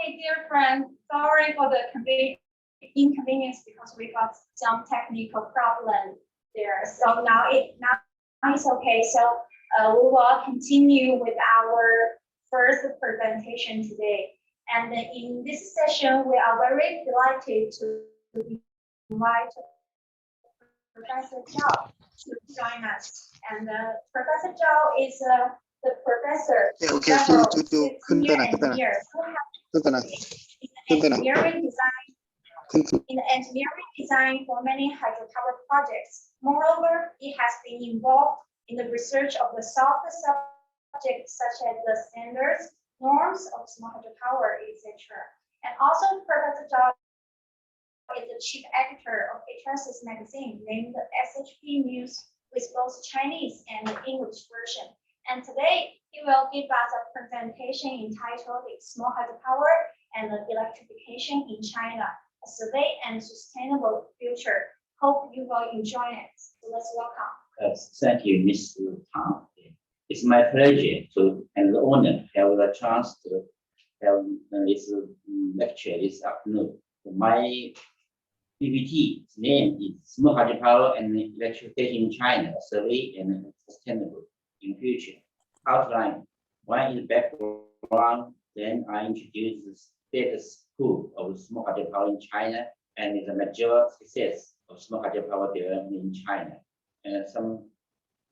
Okay, dear friend, sorry for the inconvenience because we got some technical problem there. So now it's okay. So we will continue with our first presentation today. And in this session, we are very delighted to invite Professor Zhao to join us. And Professor Zhao is the professor in engineering design for many hydropower projects. Moreover, it has been involved in the research of the softer subjects such as the standards, norms of small hydropower, etc. And also, Professor Zhao is the chief editor of HRC's magazine named SHP News with both Chinese and English version. And today, he will give us a presentation entitled Small Hydropower and Electrification in China, a survey and sustainable future. Hope you will enjoy it. So let's welcome. Thank you, Mr. Tang. It's my pleasure and the honor to have the chance to have this lecture this afternoon. My PPT's name is Small Hydropower and Electrification in China, Survey and Sustainable in Future. Outline. One is background, then I introduce the status quo of small hydropower in China and the major success of small hydropower development in China, and some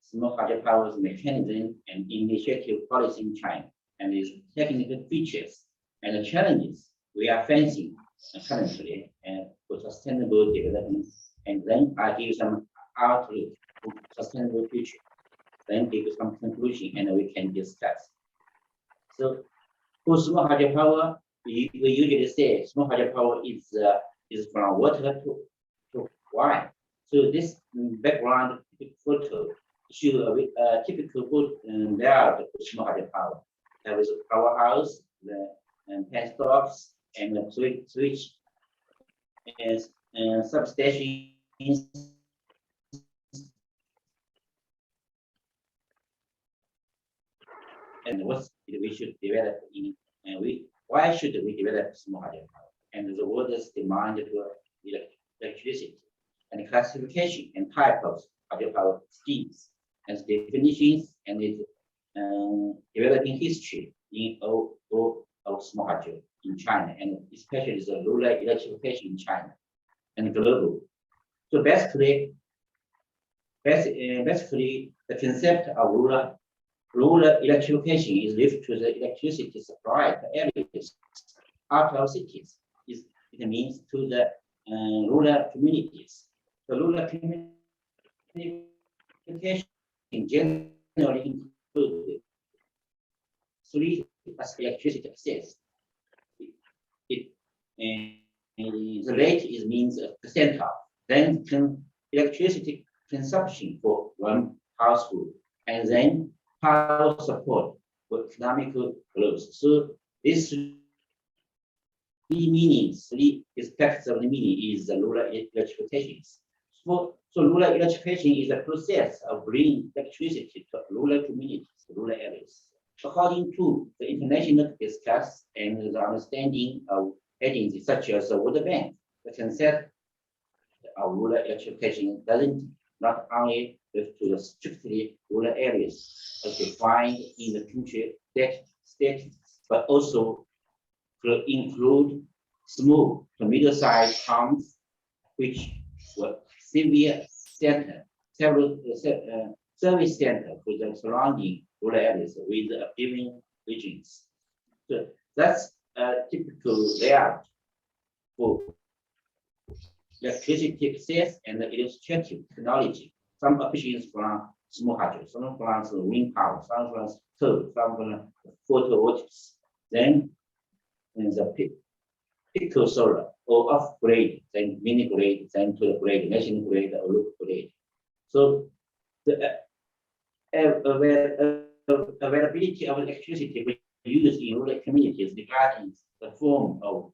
small hydropower mechanism and initiative policy in China, and its technical features and the challenges we are facing currently and for sustainable development. And then I give some outlook for sustainable future. Then give some conclusion and we can discuss. So for small hydropower, we usually say small hydropower is from water to wine. So this background photo shows a typical layout of small hydropower. There is a powerhouse, the pen stops, and the switch and substations. And what we should develop in, and why should we develop small hydropower? And the world's demand for electricity, and classification and type of hydropower schemes, and definitions, and its developing history in all of small hydro in China, and especially the rural electrification in China and global. So basically, the concept of rural electrification is linked to the electricity supply to areas out of cities. It means to the rural communities. The rural communication generally include three electricity access. The rate is means a percent of. Then electricity consumption for one household, and then power support for economic growth. So this three aspects of the meaning is the rural electrification. So rural electrification is a process of bringing electricity to rural communities, rural areas. According to the international discuss and the understanding of agencies such as the World Bank, the concept of rural electrification doesn't not only refer to the strictly rural areas as defined in the country state, but also to include small to middle-sized towns, which were several service center for the surrounding rural areas with appealing regions. So that's a typical layout for electricity access and illustrative technology. Some applications from small hydro, some from wind power, some from solar, some from photovoltaics. Then the pico solar or off grid, then mini grid, then to the grid, national grid or local grid. So the availability of electricity used in rural communities regarding the form of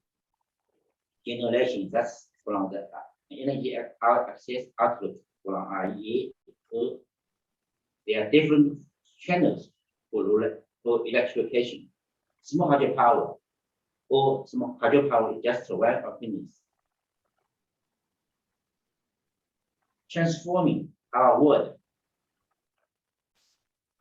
generation, that's from the energy access outlook from IEA. So there are different channels for electrification. Small hydropower or small hydropower is just one of things. Transforming our world.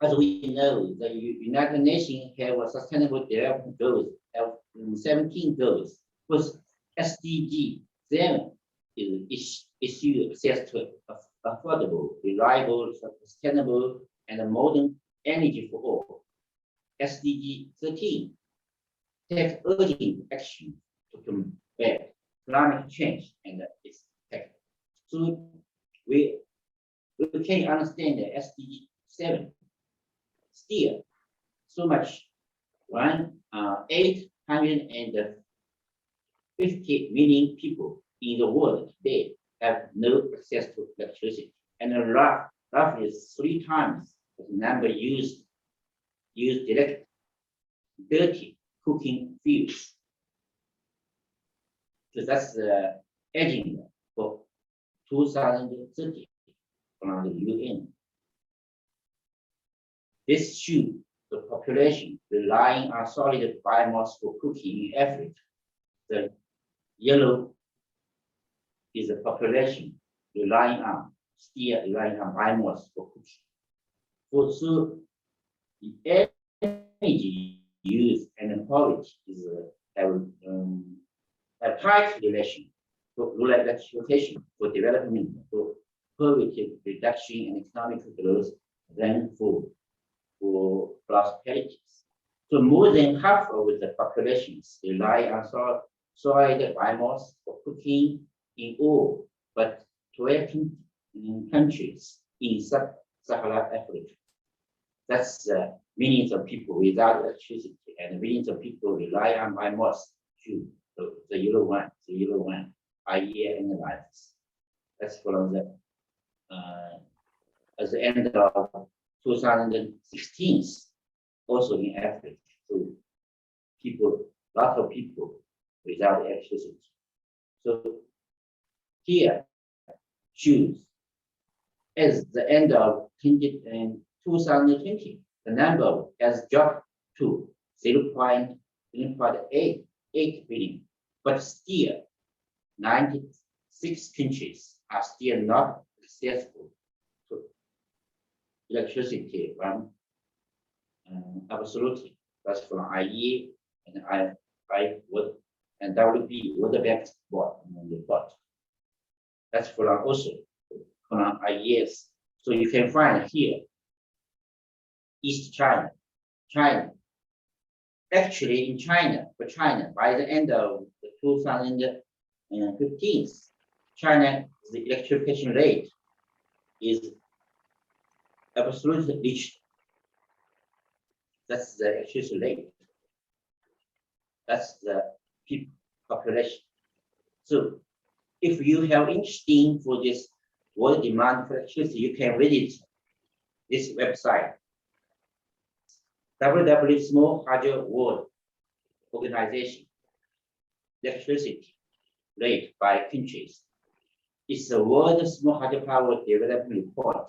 As we know, the United Nations have a sustainable development goals of 17 goals. First, SDG 7 is issue access to affordable, reliable, sustainable, and modern energy for all. SDG 13 take urgent action to combat climate change and its effect. So we can understand the SDG 7 still so much 850 million people in the world today have no access to electricity, and roughly 3 times the number used dirty cooking fuels. So that's the agenda for 2030 from the UN. This shows the population relying on solid biomass for cooking in Africa. The yellow is the population still relying on biomass for cooking. So the energy use and poverty is a tight relation for rural electrification, for development, for poverty reduction and economic growth, than for prosperity. So more than half of the populations rely on soil biomass for cooking in all but 12 countries in sub-Saharan Africa. That's millions of people without electricity, and millions of people rely on biomass too. So the yellow one, IEA analysis. That's from the at the end of 2016, also in Africa. So lot of people without electricity. So here choose as the end of 2020, the number has dropped to 0.8 billion, but still 96 countries are still not accessible to electricity from absolutely. That's from IEA and and WB World Bank report. That's from also from IES. So you can find here East China. Actually, in China, by the end of 2015, China, the electrification rate is absolutely reached. That's the electricity rate. That's the people population. So if you have interesting for this world demand for electricity, you can visit this website, www Small Hydro World Organization, electricity rate by countries. It's the World Small Hydropower Development Report.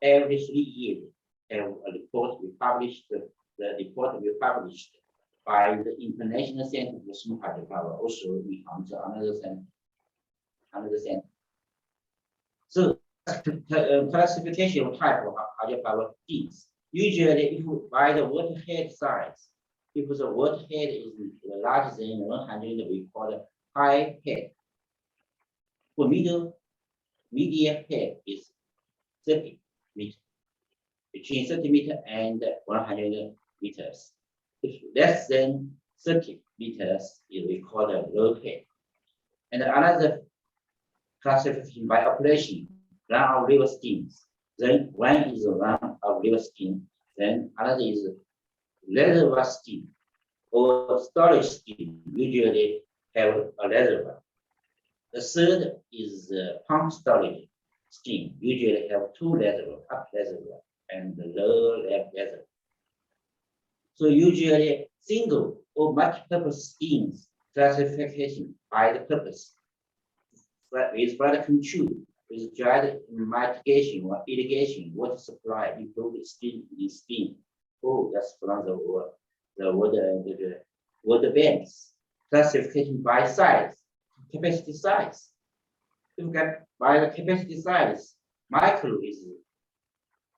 Every 3 years, a report we published. The report will be published by the International Center for Small Hydropower, also we found another center. So classification of type of hydropower is usually if by the waterhead size, if the waterhead is larger than 100, we call it high head. For medium head is 30 meters, between 30 meters and 100 meters. If less than 30 meters, we call it low head. And another classification by operation, run of river schemes. Then one is a run of river scheme. Then another is reservoir scheme or storage scheme. Usually have a reservoir. The third is pump storage scheme. Usually have 2 reservoirs, up reservoir and the lower reservoir. So usually single or multi-purpose schemes classification by the purpose. With flood control, with drought mitigation or irrigation, water supply, improved scheme. Oh, that's from the water banks. classification by size, capacity size. If you get by the capacity size, micro is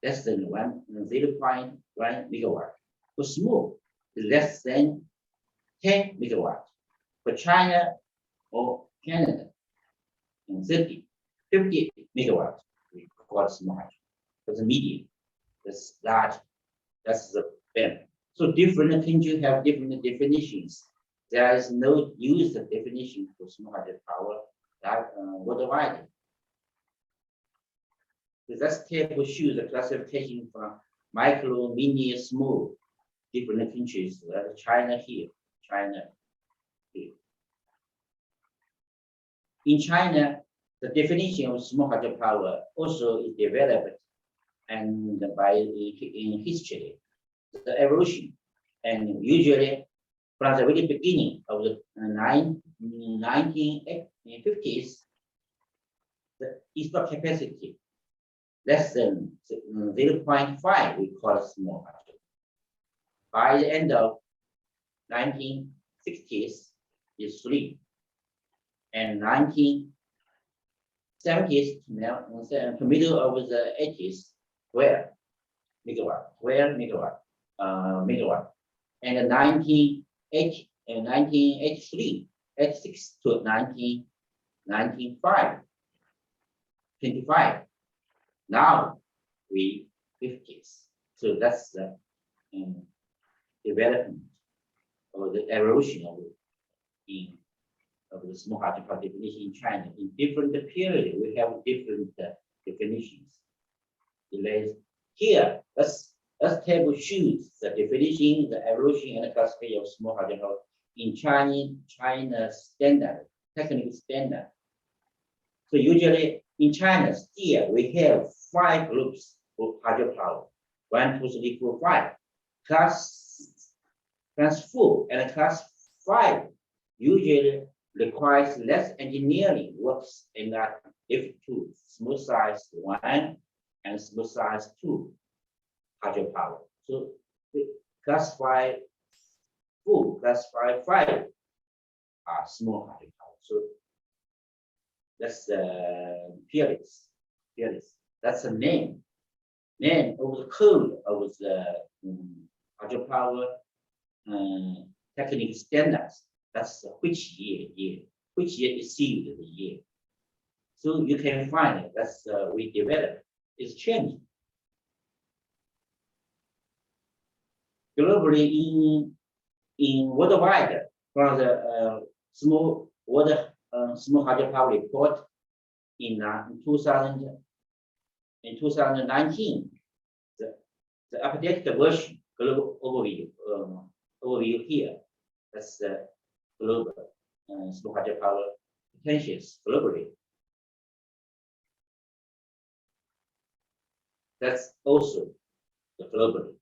less than 0.1 megawatt. For small, is less than 10 megawatt. For China or Canada, 50 megawatt, we call it small hydro. For the medium, that's large, that's the big. So different countries have different definitions. There is no used definition for small hydropower that worldwide. So this table shows the classification from micro, mini, small, different countries. China here, China here. In China, the definition of small hydropower also is developed and by in history, the evolution, and usually from the very beginning of the 1950s, the installed capacity less than 0.5, we call it small hydro. By the end of 1960s, is 3, and 1970s now, the middle of the 80s, 12 megawatt, and 1983, 86 to 1995, 25. Now we 50s. So that's the development or the erosion of the small hydropower definition in China. In different periods, we have different definitions. Here, this table shows the definition, the evolution, and the classification of small hydropower in China standard, technical standard. So usually in China, still we have 5 groups of hydropower. 1, 2, 3, 4, 5. Class 4 and class 5 usually requires less engineering works in that if two small size 1 and small size 2 hydropower. So classify 4, classify 5 are small hydropower. So that's the periods. That's the name of the code of the hydropower technical standards. That's which year received the year. So you can find it. That's we developed. It's changed. Globally, in worldwide, from the small hydropower report in 2019, the updated version global overview here. That's the global small hydropower potentials globally. That's also the globally.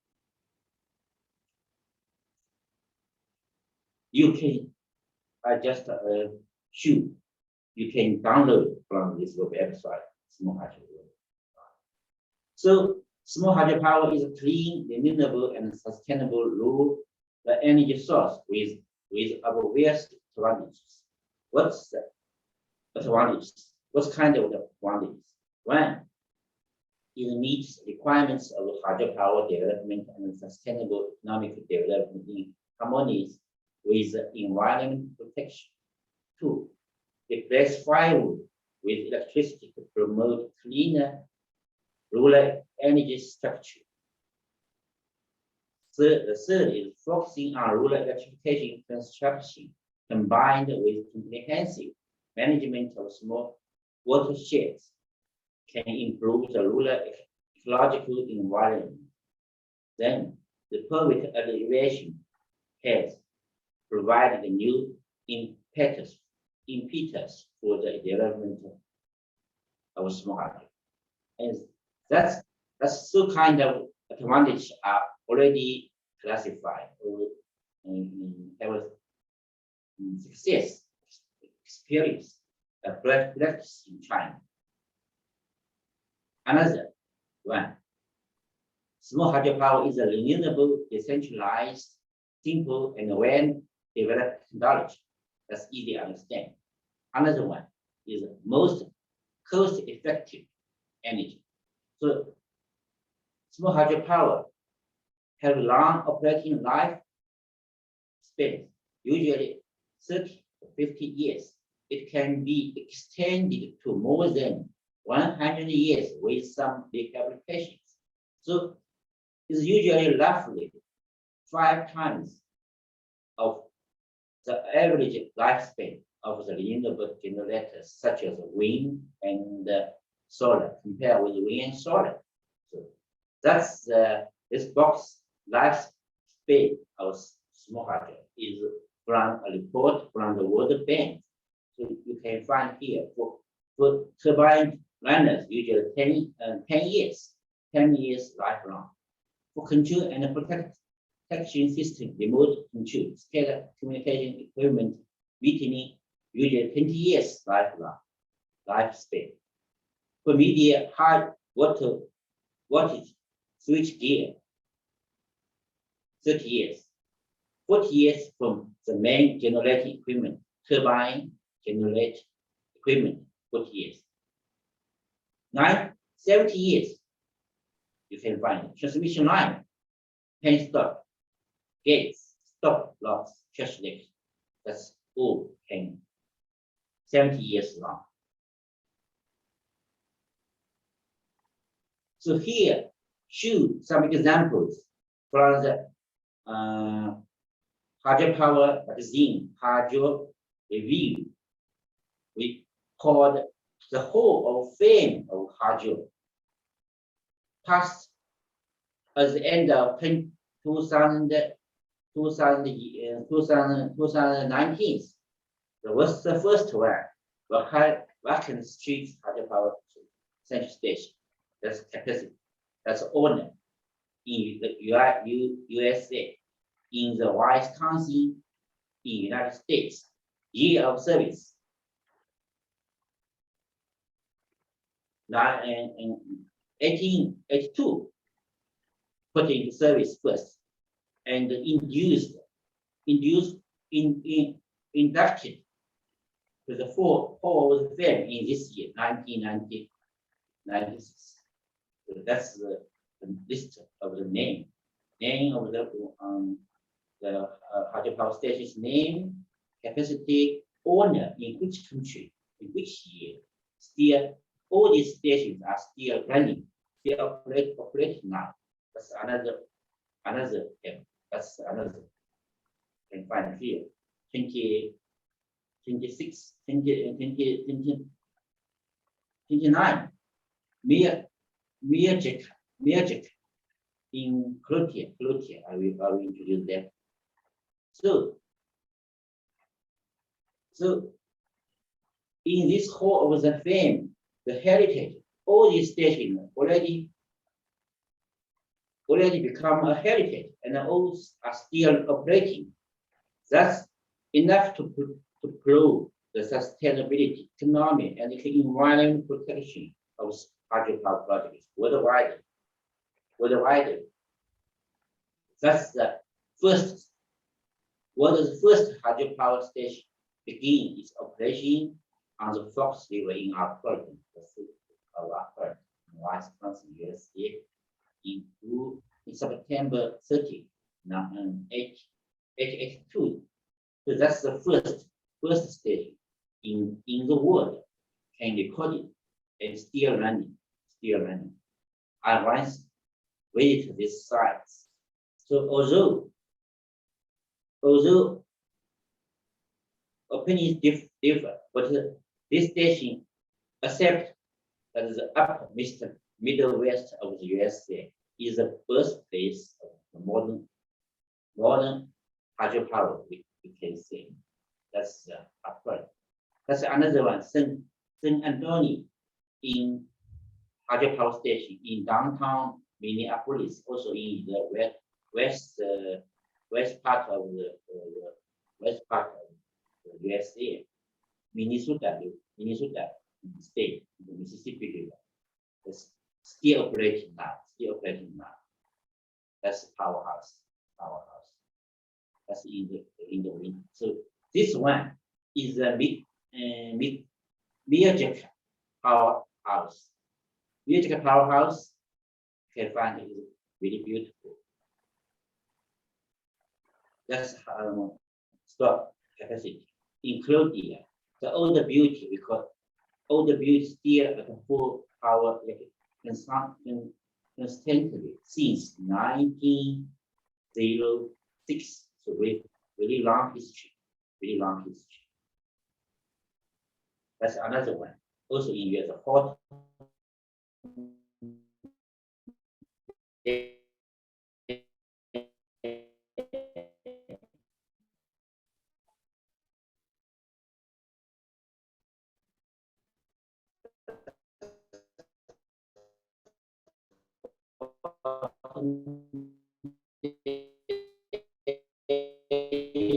You can, I just shoot. You can download from this website, small hydropower. So small hydropower is a clean, renewable, and sustainable low energy source with obvious advantages. What's the advantages? What kind of advantages? 1, it meets requirements of hydropower development and sustainable economic development in harmony with environment protection. 2, replace firewood with electricity to promote cleaner rural energy structure. The third is focusing on rural electrification construction combined with comprehensive management of small watersheds can improve the rural ecological environment. Then the public elevation has provided a new impetus for the development of small hydro. And that's so kind of advantage are already classified or have success experience practice in China. Another one, small hydropower is a renewable, decentralized, simple, and well-developed technology. That's easy to understand. Another one is most cost-effective energy. So small hydropower have long operating life span, usually 30 to 50 years. It can be extended to more than 100 years with some big applications. So it's usually roughly 5 times of the average lifespan of the renewable generators, such as wind and solar, compared with wind and solar. So that's this box lifespan of small hydro is from a report from the World Bank. So you can find here for turbine runners, usually 10 years, 10 years lifelong. For control and protection system, remote control, SCADA communication equipment, metering, usually 20 years lifespan. For media high voltage switch gear, 30 years. 40 years from the main generating equipment, turbine, generate equipment, 40 years. 70 years, you can find transmission line, pen stop, gates, stop locks, church lifts. That's all can 70 years long. So here, show some examples from the Hydropower magazine, Hydro Review. We called the Hall of Fame of Hydro. Passed at the end of 2019. That was the first one. Vacant Street Hydropower Central Station. That's capacity. That's owner in the USA. In the Wisconsin, in United States, year of service. 1882, put into service first, and inducted inducted to the Hall of Fame in this year, 1996. So that's the list of the name of the hydropower station's name, capacity, owner, in which country, in which year. Still, all these stations are still running, still operating now. That's another thing. That's another. You can find here, 26, 29. Magic in Croatia. I will introduce that. So in this Hall of the Fame, the heritage, all these stations already become a heritage, and all are still operating. That's enough to prove the sustainability, economic, and environmental protection of hydropower projects worldwide. That's the first. What is the first hydropower station begin its operation on the Fox River in our province, Wisconsin, USA, in September 30, 1882. So that's the first station in the world can record it and still running. I once visited this site. So although opinions differ, but this station accept that the upper Midwest of the USA is the birthplace of the modern hydropower, we can say. That's upper. That's another one, San Antonio in hydropower station in downtown Minneapolis, also in the west part of the USA, Minnesota state, the Mississippi River. It's still operating now. That's the powerhouse. That's in the wind. So this one is a Biotech powerhouse. Biotech powerhouse can find is really beautiful. That's stock capacity, including all the beauty we call all the beauty still at full power constantly since 1906. So really long history, really long history. That's another one. Also in US, hot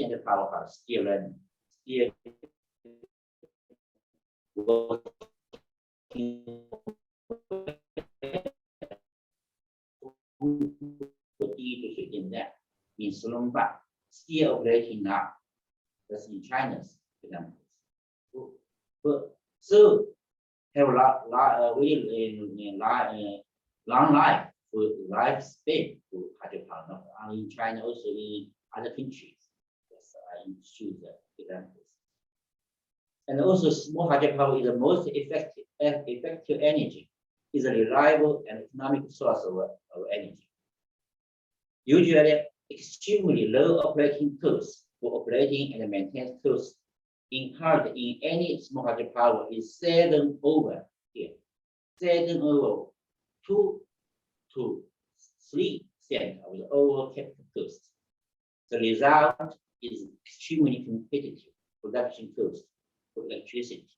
and the powerhouse still running, still working leadership in that. In Slumba, still operating now. That's in China's examples. So have a long life for lifespan for hydropower, not only in China, also in other countries. Yes, I choose the examples. And also small hydropower is the most effective energy, is a reliable and economic source of energy. Usually extremely low operating costs for operating and maintenance costs incurred in any small hydropower is seldom over 2 to 3% of the overall capital cost. The result is extremely competitive production cost for electricity.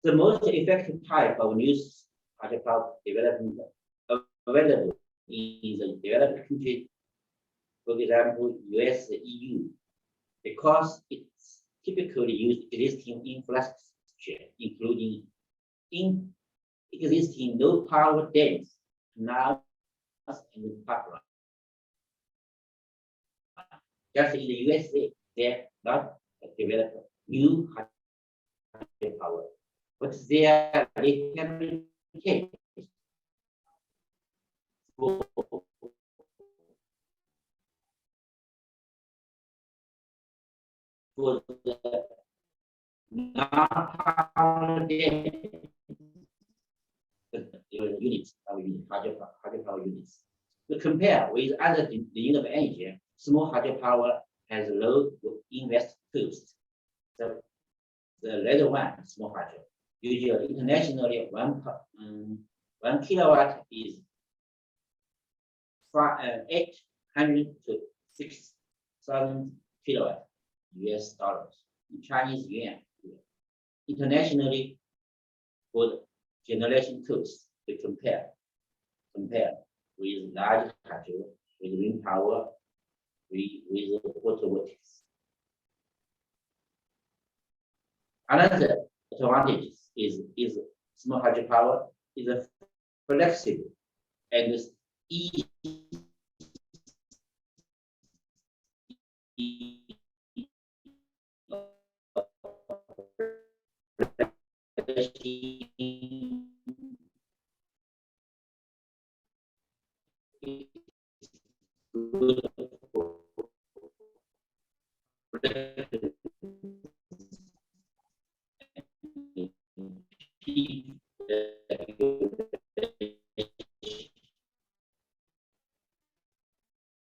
The most effective type of new hydropower development available in the developed countries, for example, US, EU, because it's typically used existing infrastructure, including existing low power dams, canals, and pipeline. Just in the USA, they not developed new hydropower, but they are rehabilitated for the non-power units, hydropower units. To compare with other renewable energy, small hydropower has low invest cost. So the latter one, small hydro, usually internationally 1 kilowatt is 800 to 6,000 kilowatt US dollars in Chinese yuan. Internationally, for the generation costs, we compare with large hydro, with wind power, with photovoltaics. Another advantage is small hydropower is a flexible and easy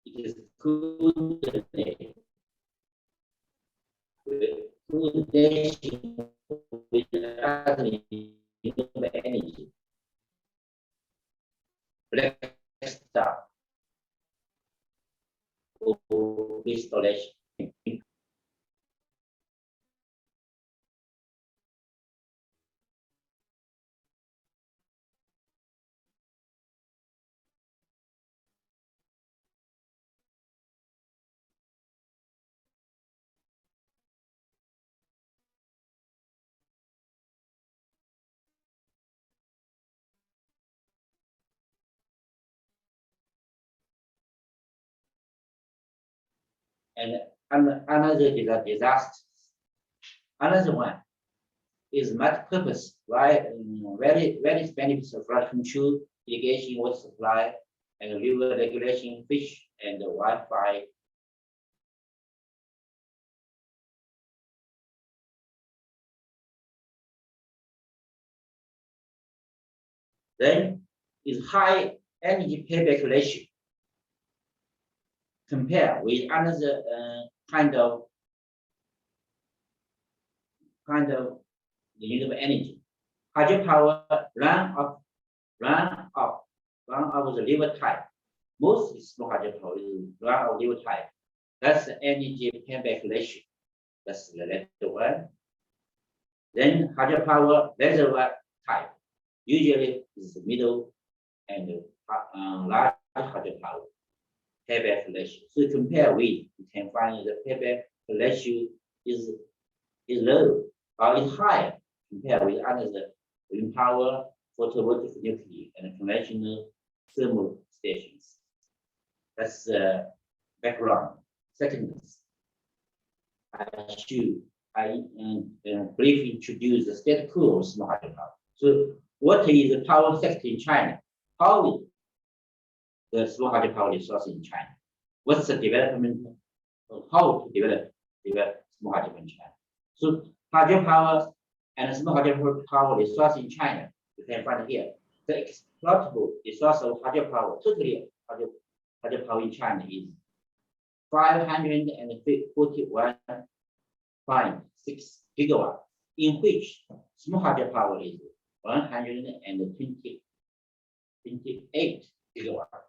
it is coordination with other renewable energy. Black start or installation. And And another is a disaster. Another one is multi-purpose, right? Various benefits of flood control, irrigation, water supply, and river regulation, fish, and Wi-Fi. Then is high energy payback ratio. Compare with another kind of renewable energy. Hydropower run of the river type. Most small hydropower is run of river type. That's the energy payback ratio. That's the latter one. Then hydropower reservoir type. Usually is the middle and large hydropower payback ratio. So compare with, you can find the payback ratio is low or is high compared with other wind power, photovoltaic nuclear, and conventional thermal stations. That's the background. Second, I briefly introduce the state pool of small hydropower. So what is the power sector in China? How is the small hydropower resource in China? What's the development? How to develop small hydropower in China? So hydropower and small hydropower resource in China, you can find here. The exploitable resource of hydropower, totally hydropower in China is 541.6 gigawatts, in which small hydropower is 128 gigawatts.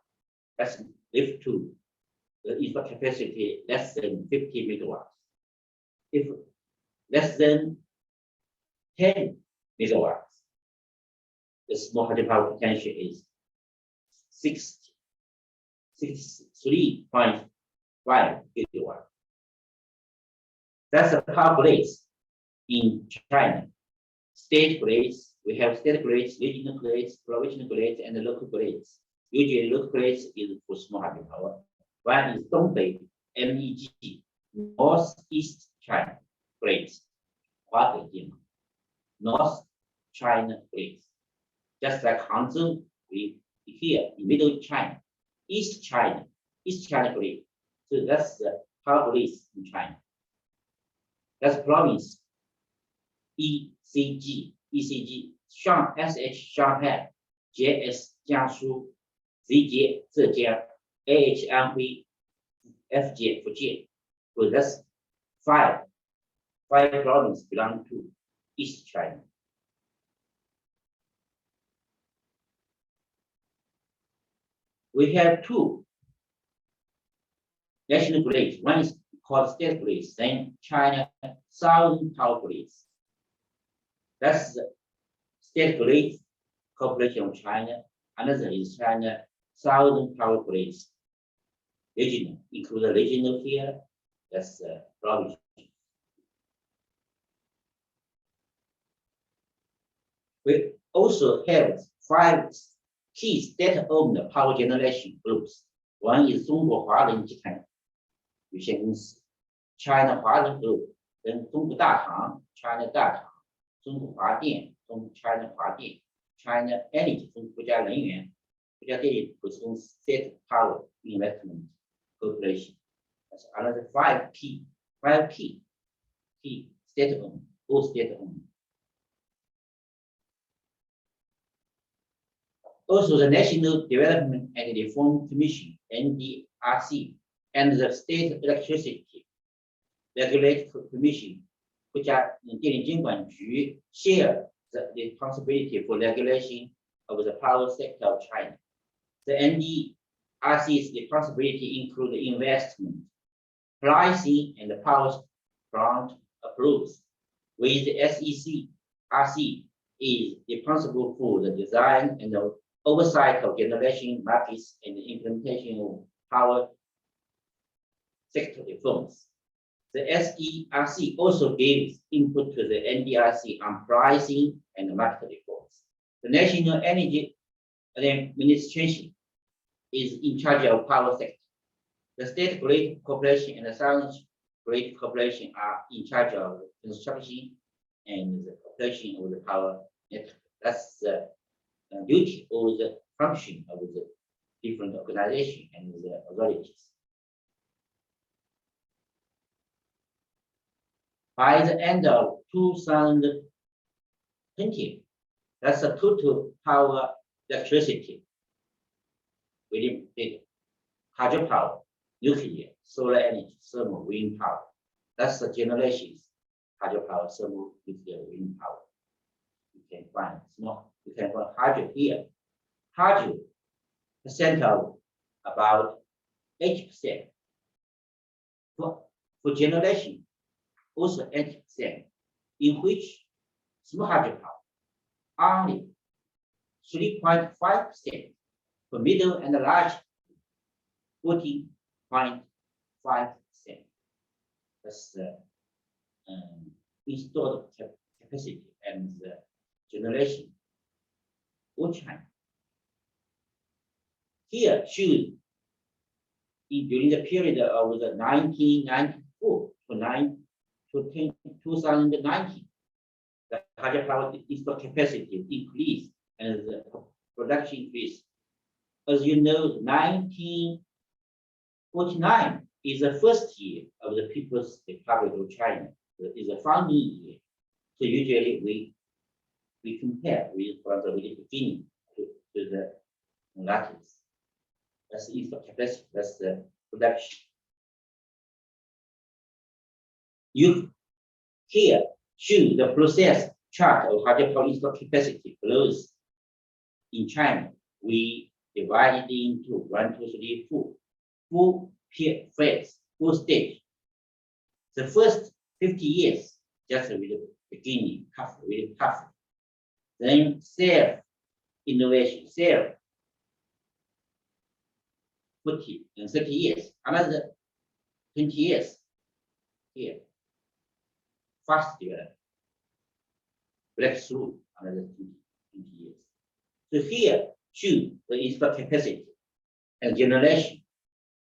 That's lift to the installed capacity less than 50 megawatts. If less than 10 megawatts, the small hydropower potential is 63.5 gigawatts. That's the power grids in China. State grids, we have state grids, regional grids, provincial grids, and local grids. Usually local grids is for small hydropower. One is Dongbei, MEG, Northeast China grids, North China grids. Just like Hangzhou, we here in Middle China, East China grid. So that's the power grids in China. That's province ECG, SH Shanghai, JS Jiangsu, ZJ Zhejiang, AH Anhui, FJ Fujian. So that's five provinces belong to East China. We have two national grids. One is called state grids, then China Southern Power Grids. That's the State Grid Corporation of China. Another is China Southern Power Grids. Regional, include the regional here. That's the province. We also have 5 key state-owned power generation groups. One is 中国华能集团有限公司 China 华能 Group， 跟中国大唐 China 大唐，中国华电 China 华电 ，China Energy 中国国家能源国家电力股份公司 State Power Investment Corporation. That's another 5 key state-owned, all state-owned. Also, the National Development and Reform Commission (NDRC) and the State Electricity Regulatory Commission, 国家电力监管局 share the responsibility for regulation of the power sector of China. The NDRC's responsibility include investment, pricing, and the power plant approvals, with the SEC-RC is responsible for the design and the oversight of generation markets and the implementation of power sector reforms. The SERC also gives input to the NDRC on pricing and market reforms. The National Energy Administration is in charge of power sector. The State Grid Corporation and the Southern great corporations are in charge of construction and the operation of the power network. That's the duty or the function of the different organizations and the authorities. By the end of 2020, that's the total power electricity within the hydropower, nuclear, solar energy, thermal, wind power. That's the generations hydropower, thermal, nuclear, wind power. You can find small. You can find hydro here. Hydro percent of about 80%. For generation, also 80%, in which small hydropower only 3.5%, for middle and large 14.5%. That's the installed capacity and the generation of China. Here shows during the period of the 1994 to 2019, the hydropower installed capacity increased and the production increased. As you know, 1949 is the first year of the People's Republic of China. It is a founding year. So usually we compare from the very beginning to the latest. That's the installed capacity, that's the production. You here show the process chart of hydropower installed capacity flows in China. We divide it into 1, 2, 3, 4 phase, 4 stage. The first 50 years, just with the beginning, tough, really tough. Then self innovation, self 40 and 30 years, another 20 years here. Fast development, breakthrough, another 20 years. So here, choose the installed capacity and generation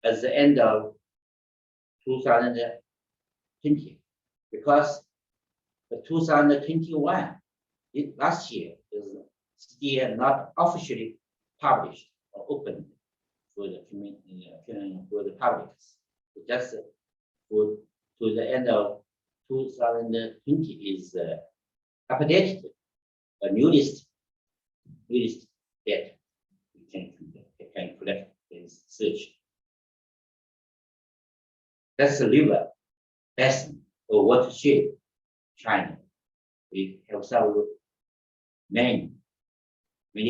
at the end of 2020, because the 2021 last year is still not officially published or opened for the public. Just to the end of 2020 is updated, a newest data you can collect and search. That's the river basin or watershed, China. We have several many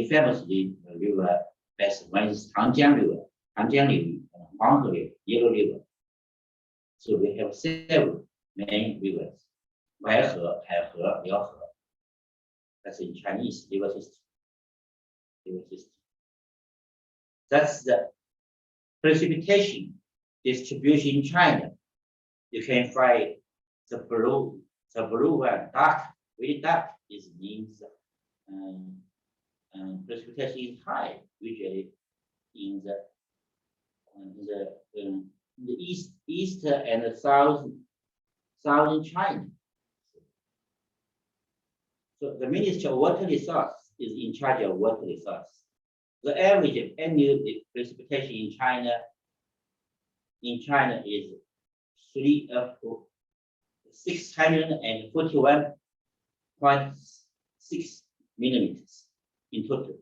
famous river basin. One is Hangjiang River, Huanghe River, Yellow River. So we have several main rivers, Waihe, Haihe, Liaohe. That's in Chinese river system. That's the precipitation distribution in China. You can find the blue one, dark, very dark. This means precipitation is high, usually in the east and the southern China. So the Ministry of Water Resource is in charge of water resource. The average annual precipitation in China is 641.6 millimeters in total.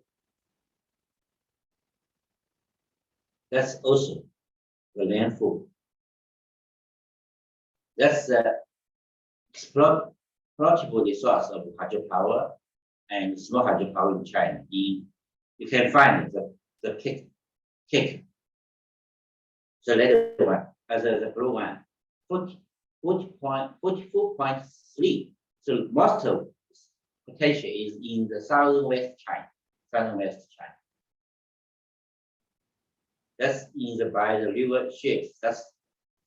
That's also the rainfall. That's the exploitable resource of hydropower and small hydropower in China. You can find the cake. The latter one, as the blue one, 44.3. So most of potential is in the southwest China. That's by the river shapes. That's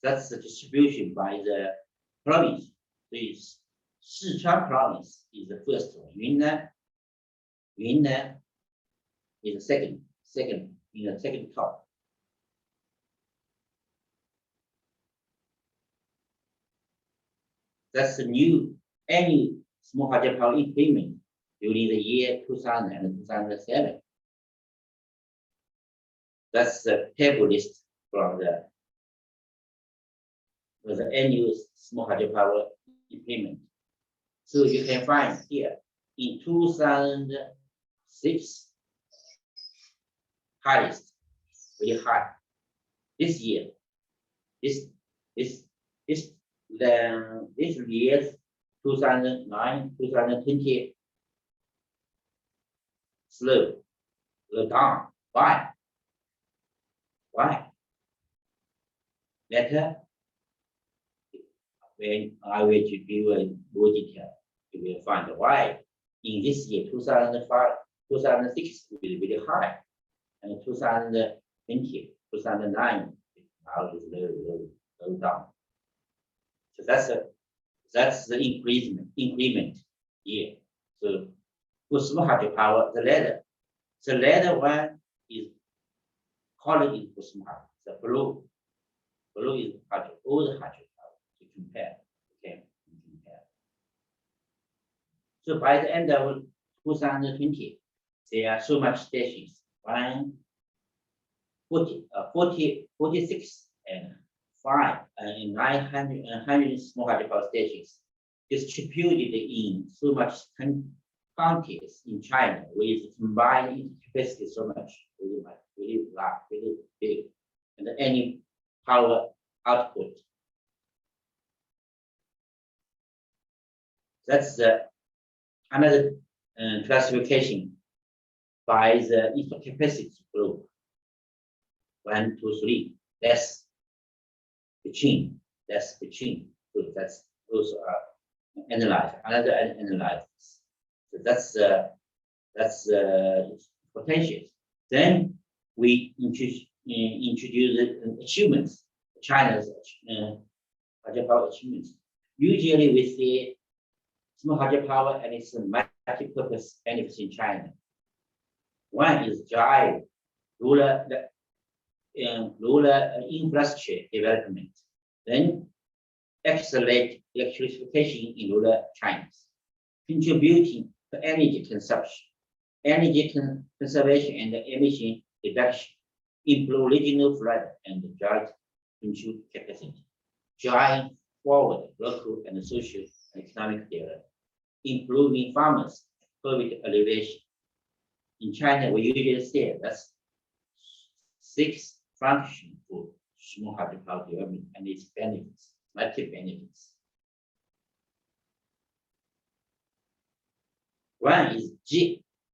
the distribution by the province. So Sichuan province is the first one. Yunnan is the second in the second top. That's the new any small hydropower implement during the year 2000 and 2007. That's the table list from the annual small hydropower implement. So you can find here in 2006, highest, very high. This year, this year, 2009, 2020, slow down. Why? Later, when I will give you more detail, you will find why. In this year, 2005, 2006 will be very high, and 2020, 2009 now is low down. So that's the increment year. So for small hydropower, the ladder one is color is for small hydro. The blue is old hydropower to compare. Okay, compare. So by the end of 2020, there are so much stations, 46 and 5 and 900 and 100 small hydropower stations distributed in so much counties in China with combined capacity so much, really large, really big, and any power output. That's another classification by the installed capacity group. 1, 2, 3. That's between. So that's also analyzed. Another analysis. So that's potential. Then we introduce the achievements. China's hydropower achievements. Usually we see small hydropower and its multi-purpose benefits in China. One is drive rural infrastructure development, then accelerate electrification in rural China, contributing to energy consumption, conservation and emission reduction, improve regional flood and drought control capacity, drive forward local and social and economic development, improving farmers' poverty alleviation. In China, we usually say that's 6 functions for small hydropower development and its benefits, multiple benefits. One is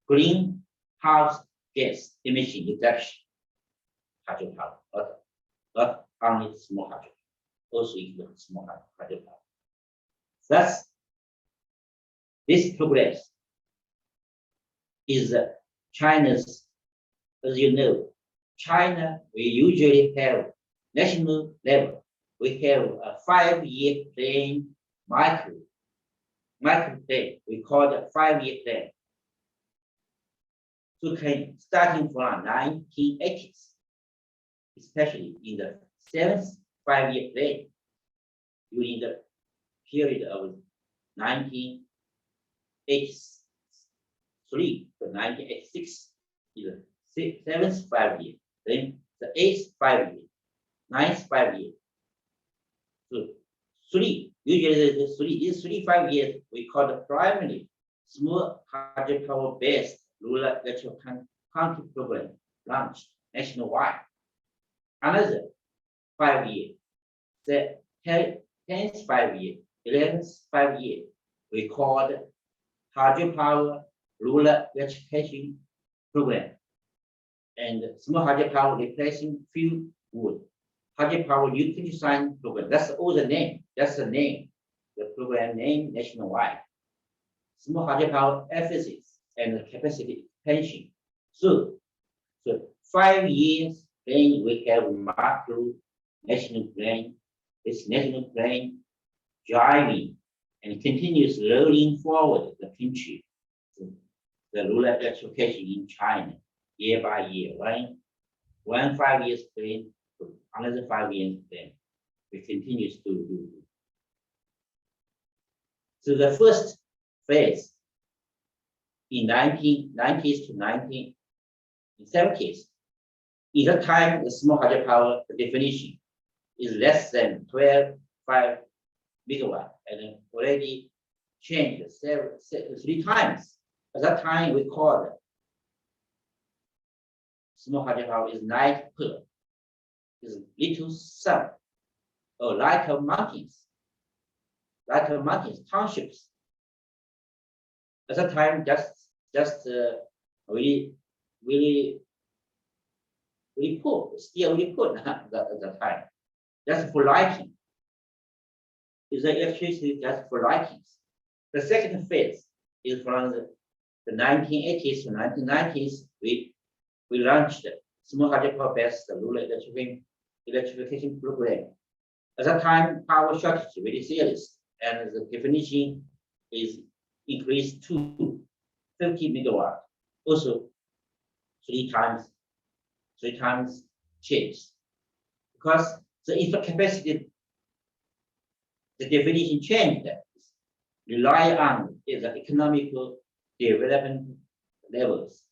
greenhouse gas emission reduction hydropower, not only small hydropower, also include small hydropower. Thus, this progress is China's, as you know, China, we usually have national level. We have a 5-year plan, micro plan. We call it 5-year plan. So starting from 1980s, especially in the 7th 5-year plan, during the period of 1983 to 1986 is the 7th 5-year, then the 8th 5-year, 9th 5-year. So usually these 3 5 years we call the primary small hydropower based rural electric country program launched nationwide. Another 5 year, the 10th 5-year, 11th 5-year, we called hydropower rural electrification program, and small hydropower replacing fuel wood. Hydropower utility design program. That's all the name. That's the name. The program name nationwide. Small hydropower emphasis and capacity expansion. So 5 years, then we have macro national plan. This national plan driving and continuous rolling forward the country. The rural electrification in China, year by year, one 5 years plan, another 5 years plan. We continue to do. So the first phase in 1990s to 1970s, in that time, the small hydropower definition is less than 12.5 megawatt, and already changed 3 times. At that time, we called small hydropower is night pearl, is little sun, or like mountains, townships. At that time, just really poor, still really poor at the time, just for lighting. Is the electricity just for lighting? The second phase is from the 1980s to 1990s. We launched small hydropower based rural electrification program. At that time, power shortage very serious, and the definition is increased to 50 megawatt. Also, three times changed, because the infra capacity, the definition changed. Rely on is the economical development levels.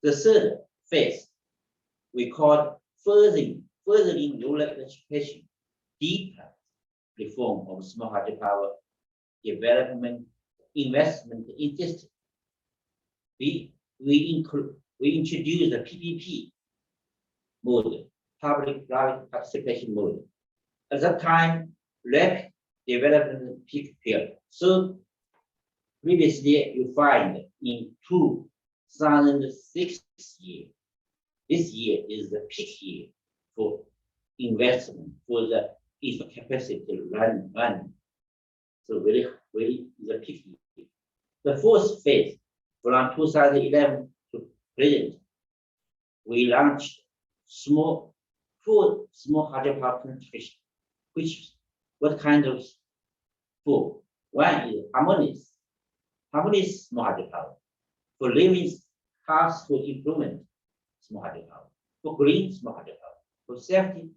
The third phase we call furthering rural electrification, deeper reform of small hydropower development investment interest. We introduced the PPP mode, public-private participation mode. At that time, rapid development peak period. So previously, you find in 2006 year, this year is the peak year for investment for the infra capacity run. So very the peak year. The fourth phase from 2011 to present, we launched small hydropower penetration, which what kind of four? One is harmonious small hydropower for living household improvement small hydropower, for green small hydropower, for safety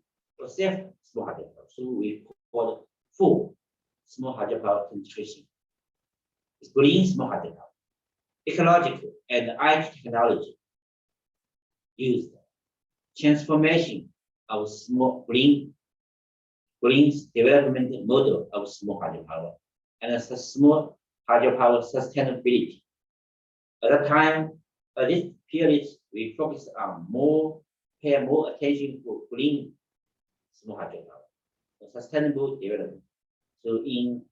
small hydropower. So we call it 4 small hydropower penetration. It's green small hydropower, ecological and IT technology used, transformation of small green development model of small hydropower, and as a small hydropower sustainability. At that time, at this period, we focus on pay more attention to green small hydropower, sustainable development. So in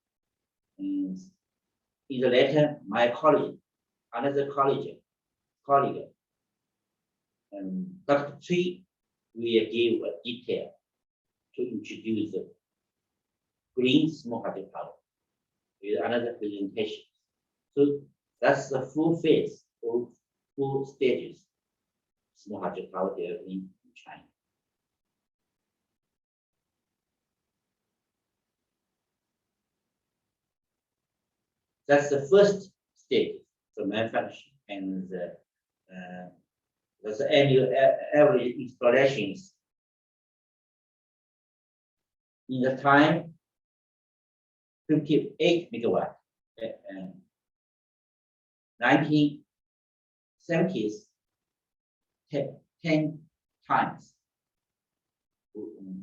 the letter, my colleague, Dr. Tree, will give a detail to introduce the green small hydropower with another presentation. So that's the full phase or full stages small hydropower development in China. That's the first stage, the manufacturing, and the annual average installations in the time 58 megawatt. 1970s 10 times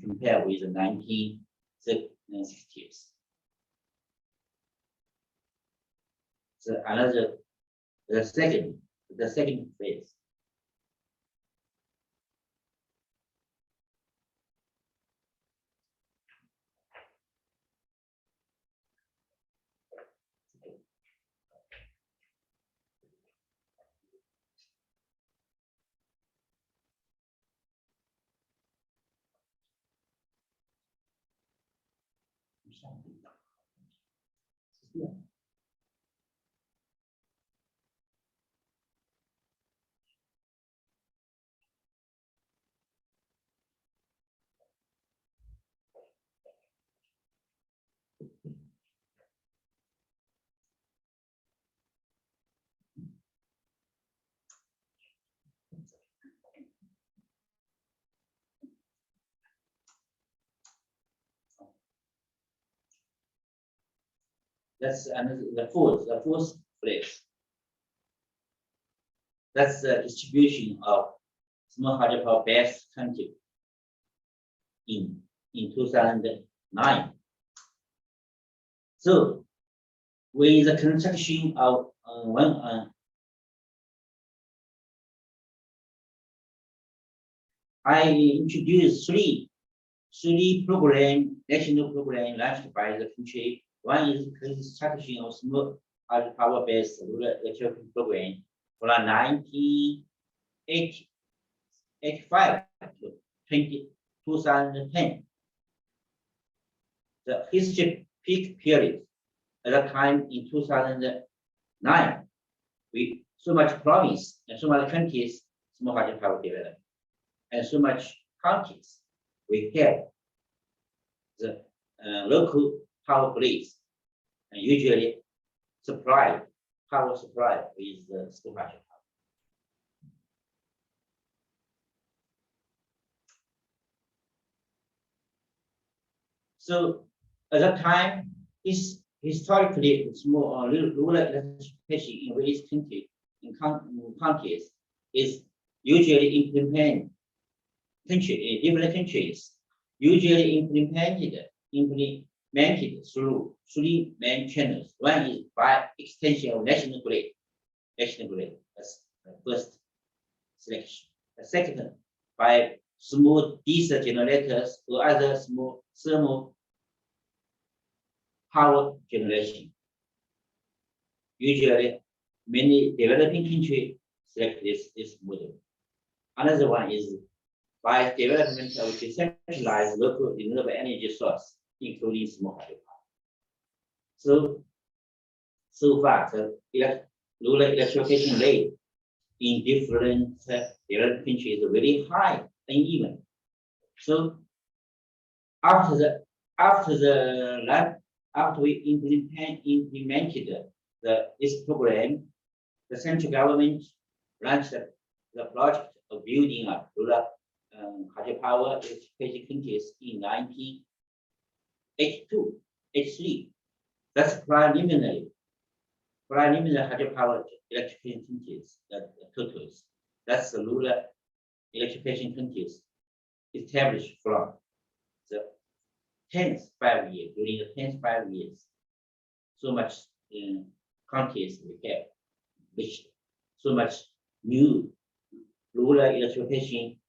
compared with the 1960s. So the second phase. That's another the fourth place. That's the distribution of small hydropower best country in 2009. So with the construction of I introduced three national program launched by the country. One is construction of small hydropower based rural electrical program from 1985 to 2010. The history peak period at that time in 2009, we so much province and so many countries small hydropower development, and so much counties we have the local power grids and usually power supply with the small hydropower. So at that time, historically small rural electrification in various countries is usually implemented. Different countries usually implemented through three main channels. One is by extension of national grid. That's the first selection. The second, by small diesel generators or other small thermal power generation. Usually, many developing countries select this model. Another one is by development of decentralized local renewable energy source, including small hydropower. So far, the rural electrification rate in different developed countries is very high, uneven. So after we implemented this program, the central government launched the project of building up rural hydropower electrification countries in 1982, 83. That's preliminary hydropower electrification countries totals. That's the rural electrification countries established from the 10th 5 years, during the 10th 5 years. So much countries we have reached, so much new rural electrification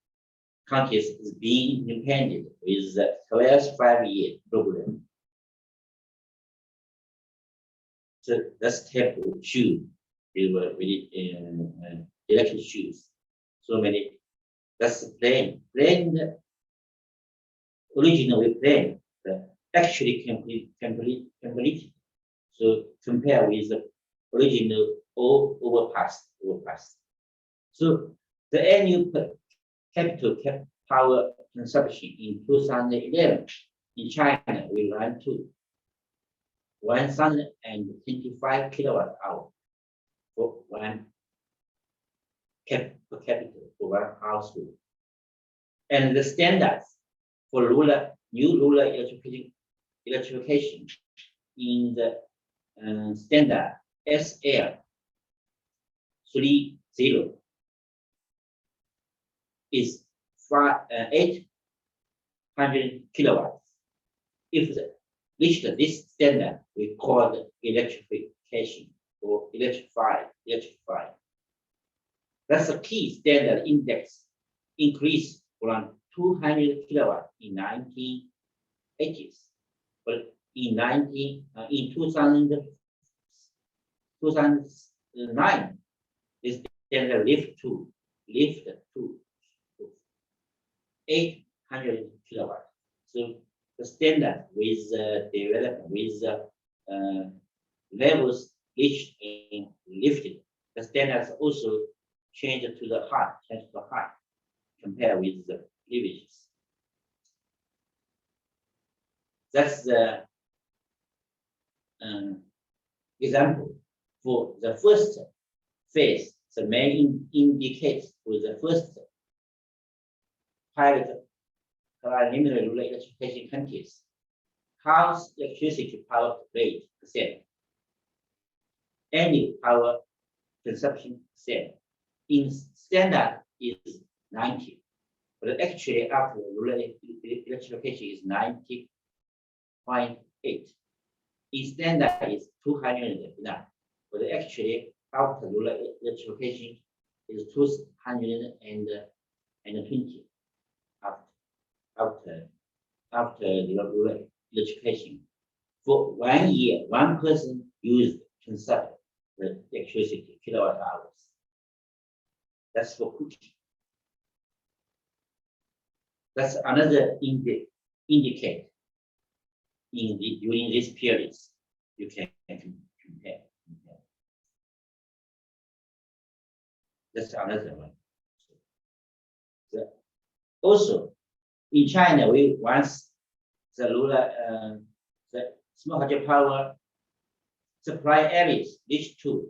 countries is being implemented with the 12th 5-year program. So that's step 2. We were really electric shoes. So many. That's the plan. Originally planned, actually complete. So compare with the original or overpassed. So the annual capital power consumption in 2011 in China will run to 1,025 kilowatt hour for one per capita for one household. And the standards for new rural electrification in the standard SL 30 is 800 kilowatts. If reached this standard, we call it electrification or electrified. That's a key standard index increase from 200 kilowatt in 1980s, but in 2009, this standard lift to 800 kilowatt. So the standard with development with levels reached and lifted, the standards also changed to the high, compared with the previous. That's the example for the first phase. The main indicates for the first pilot preliminary rural electrification countries. House electricity power rate percent any power consumption cell. In standard is 90, but actually after rural electrification is 90.8. In standard is 209, but actually after rural electrification is 220 after the rural electrification. For 1 year, one person consumed the electricity kilowatt hours. That's for cooking. That's another indicate during these periods you can compare. That's another one. Also, in China, we once the rural the small hydropower supply areas reached to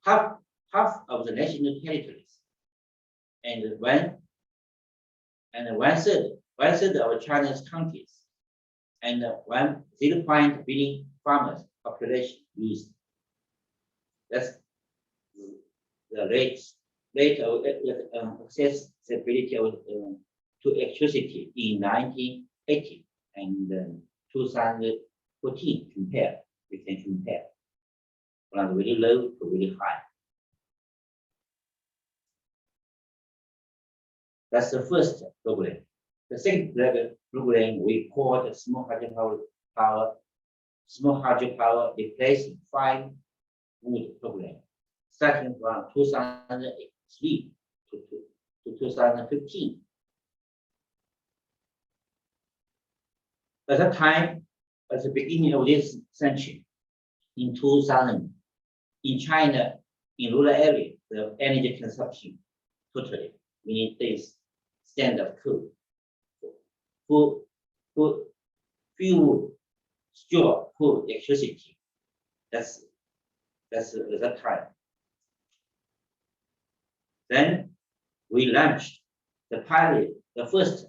half of the national territories, and one third of China's counties, and 0.1 billion farmers population used. That's the rate of accessibility to electricity in 1980 and 2014 compare. We can compare from very low to very high. That's the first problem. The second problem we call the small hydropower replacing 5 wood problem, starting from 2003 to 2015. At that time, at the beginning of this century, in 2000, in China, in rural area, the energy consumption totally, meaning this standard coal, fuel, store, coal, electricity. That's at that time. Then we launched the pilot. The first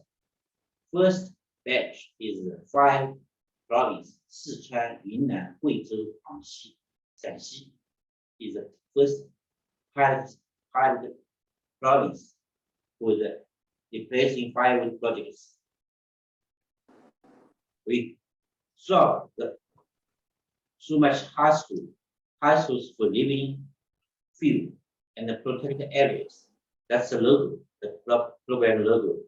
batch is 5 provinces: Sichuan, Yunnan, Guizhou, Anxi, Shanxi is the first pilot province with replacing 5 projects. We saw so much households for living, fuel, and the protected areas. That's the logo, the program logo.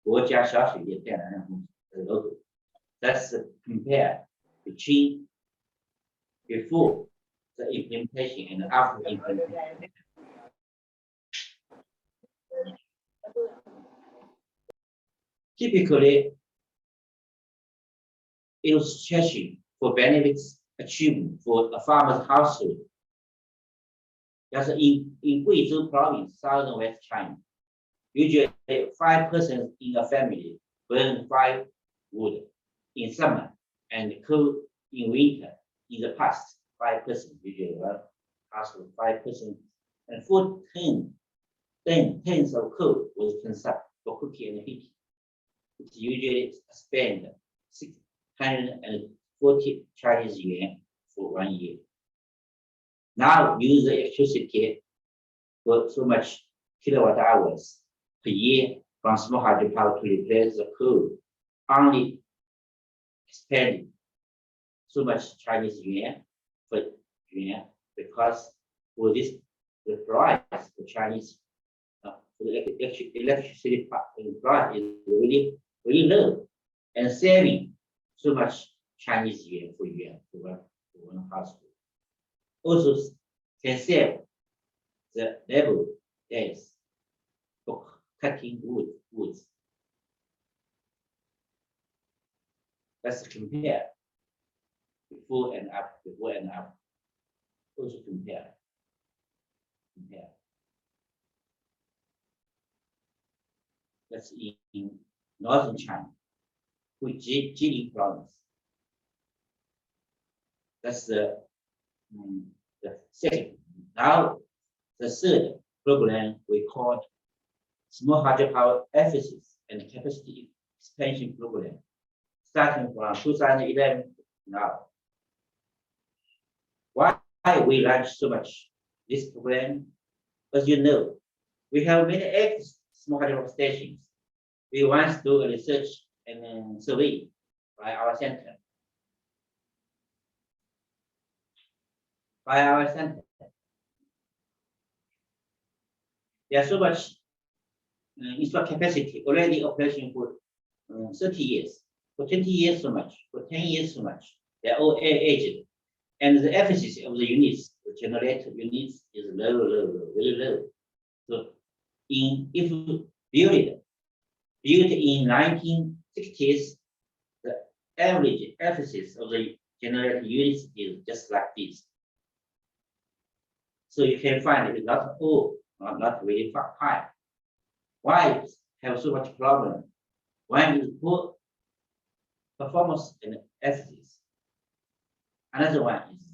国家小水电电缆公司 the logo. That's the compare between before the implementation and after implementation. Typically, illustration for benefits achieved for a farmer's household. That's in Guizhou province, southern West China. Usually 5 persons in a family burn 5 wood in summer and coal in winter. In the past, 5 persons, usually one household, 5 persons, and 4 tons of coal was consumed for cooking and heating. It usually spend 640 Chinese yuan for 1 year. Now use the electricity for so much kilowatt hours per year from small hydropower to replace the coal, only spending so much Chinese yuan because for this the price for Chinese for the electricity price is really low, and saving so much Chinese yuan for one household. Also can save the labor days for cutting woods. Let's compare before and after. Also compare. That's in northern China, with Jilin province. That's the second. Now, the third program we called Small Hydropower Efficiency and Capacity Expansion Program, starting from 2011 now. Why we launched so much this program? As you know, we have many small hydropower stations. We once do a research and survey by our center. There's so much installed capacity already operation for 30 years, for 20 years so much, for 10 years so much. They're all aged. And the efficiency of the units, the generator units is low, very low. So if built in 1960s, the average efficiency of the generator units is just like this. So you can find it not all, not very high. Why have so much problem? One is poor performance and efficiency. Another one is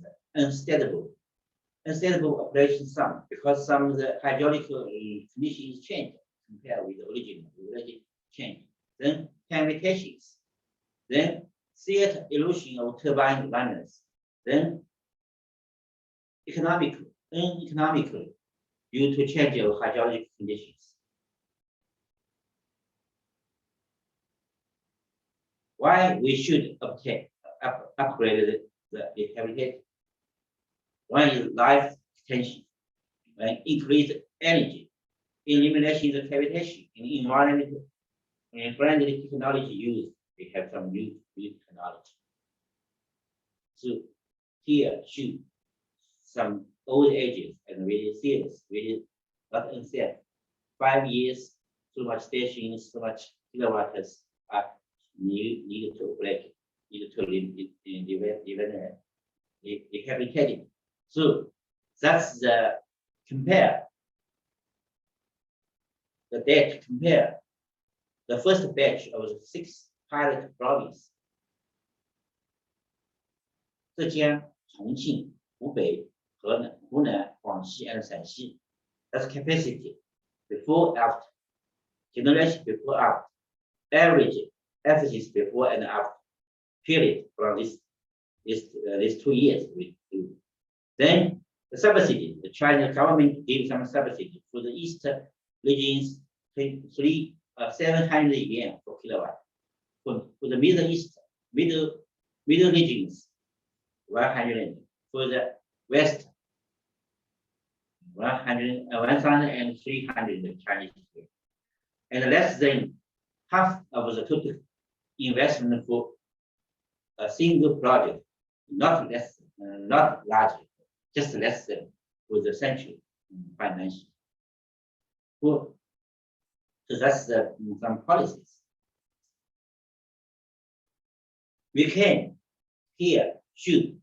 unstable operation sum, because some of the hydraulic conditions change compared with the original, already changed. Then permutations, then theater illusion of turbine runners, then uneconomically due to change of hydraulic conditions. Why we should upgrade the habitat? One is life extension, increase energy, elimination of cavitation, in environmental and friendly technology use. We have some new technology. So here show some old ages and very serious, very not unsafe. 5 years, so much stations, so much kilowatts are needed to operate, needed to rehabilitate. So that's the compare the data compare the first batch of the 6 pilot provinces: 浙江、重庆、湖北、河南、广西 and 陕西. That's capacity before after, generation before after, average efficiency before and after, period from these 2 years we do. Then the subsidy, the Chinese government gave some subsidy for the east regions, 700 yuan per kilowatt. For the Middle East, middle regions, 100. For the West, 1,300 Chinese yuan. And less than half of the total investment for a single project, not large, just less than for the central financial. So that's some policies. We can here shoot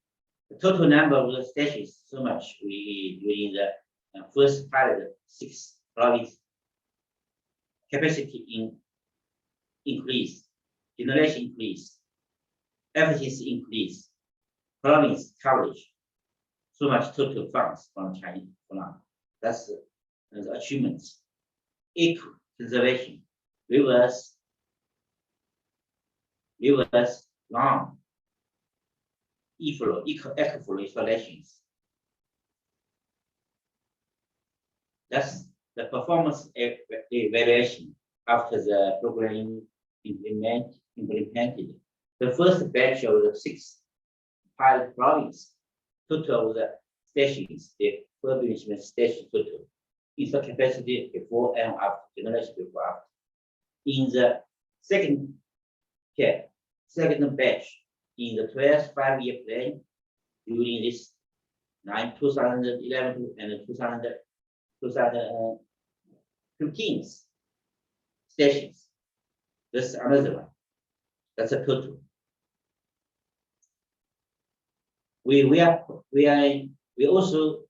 the total number of the stations so much we during the first pilot 6 provinces. Capacity increase, generation increase, efficiency increase, province coverage. So much total funds from Chinese plan. That's the achievements. Eco conservation, reverse long eco-flow installations. That's the performance evaluation after the program implemented. The first batch of the 6 pilot provinces, total of the stations, the refurbishment station total, install capacity before and after, generation before after. In the second batch, in the 12th 5-year plan, during this 2011 and 2015 stations. That's another one. That's a total. We also,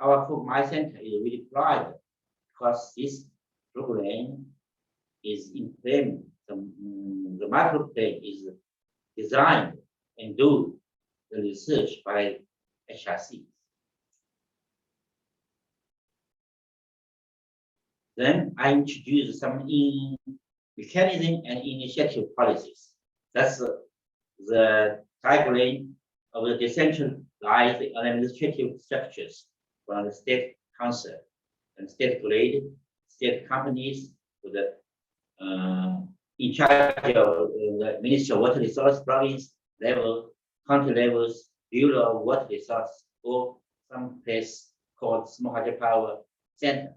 my center is really proud because this program is implemented. The micro plan is designed and do the research by HRC. Then I introduce some mechanism and initiative policies. That's the diagram of the decentralized like the administrative structures from the state council and state grid, state companies to the in charge of the Ministry of Water Resource province level, county levels, Bureau of Water Resource, or some place called Small Hydropower Center,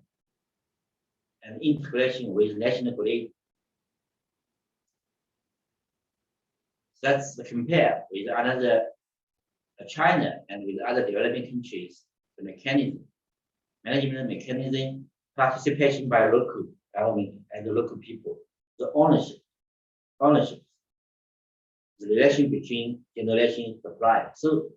and integration with national grid. That's the compare with another China and with other developing countries, the mechanism, management mechanism, participation by local government and the local people, the ownership, the relation between generation supply. So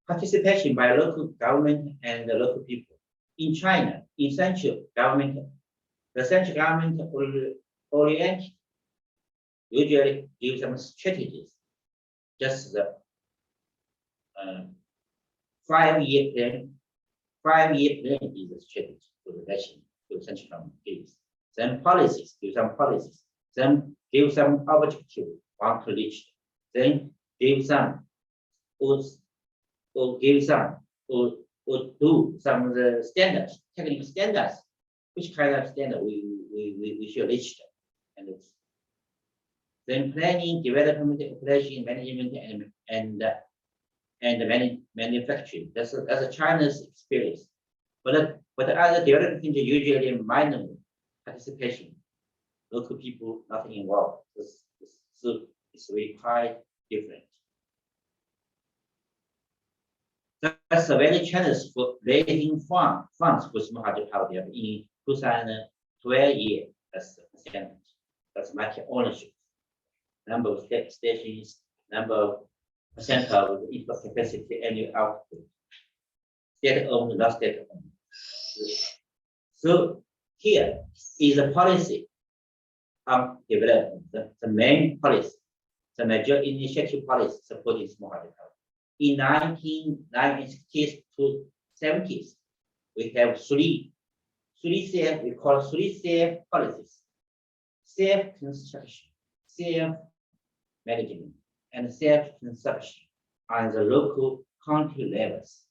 participation by local government and the local people. In China, in central government, the central government oriented usually give some strategies, just the 5-year plan. 5-year plan is the strategy for the nation, to the central government gives. Then policies, give some policies. Then give some objective, want to reach. Then give some, or give some, or do some of the standards, technical standards. Which kind of standard we should reach them. And it's then planning, development, operation, management, and manufacturing. That's a China's experience. But other developing countries usually minor participation. Local people not involved. So it's really quite different. That's a very challenge for raising funds for small hydropower in 2012 year. That's the percentage. That's market ownership. Number of stations, number of percent of the input capacity, annual output. State-owned, not state-owned. So here is a policy on development, the main policy, the major initiative policy supporting small hydropower. In 1960s to 70s, we have three CF, we call 3 CF policies: self-construction, self-management, and self-consumption on the local country levels.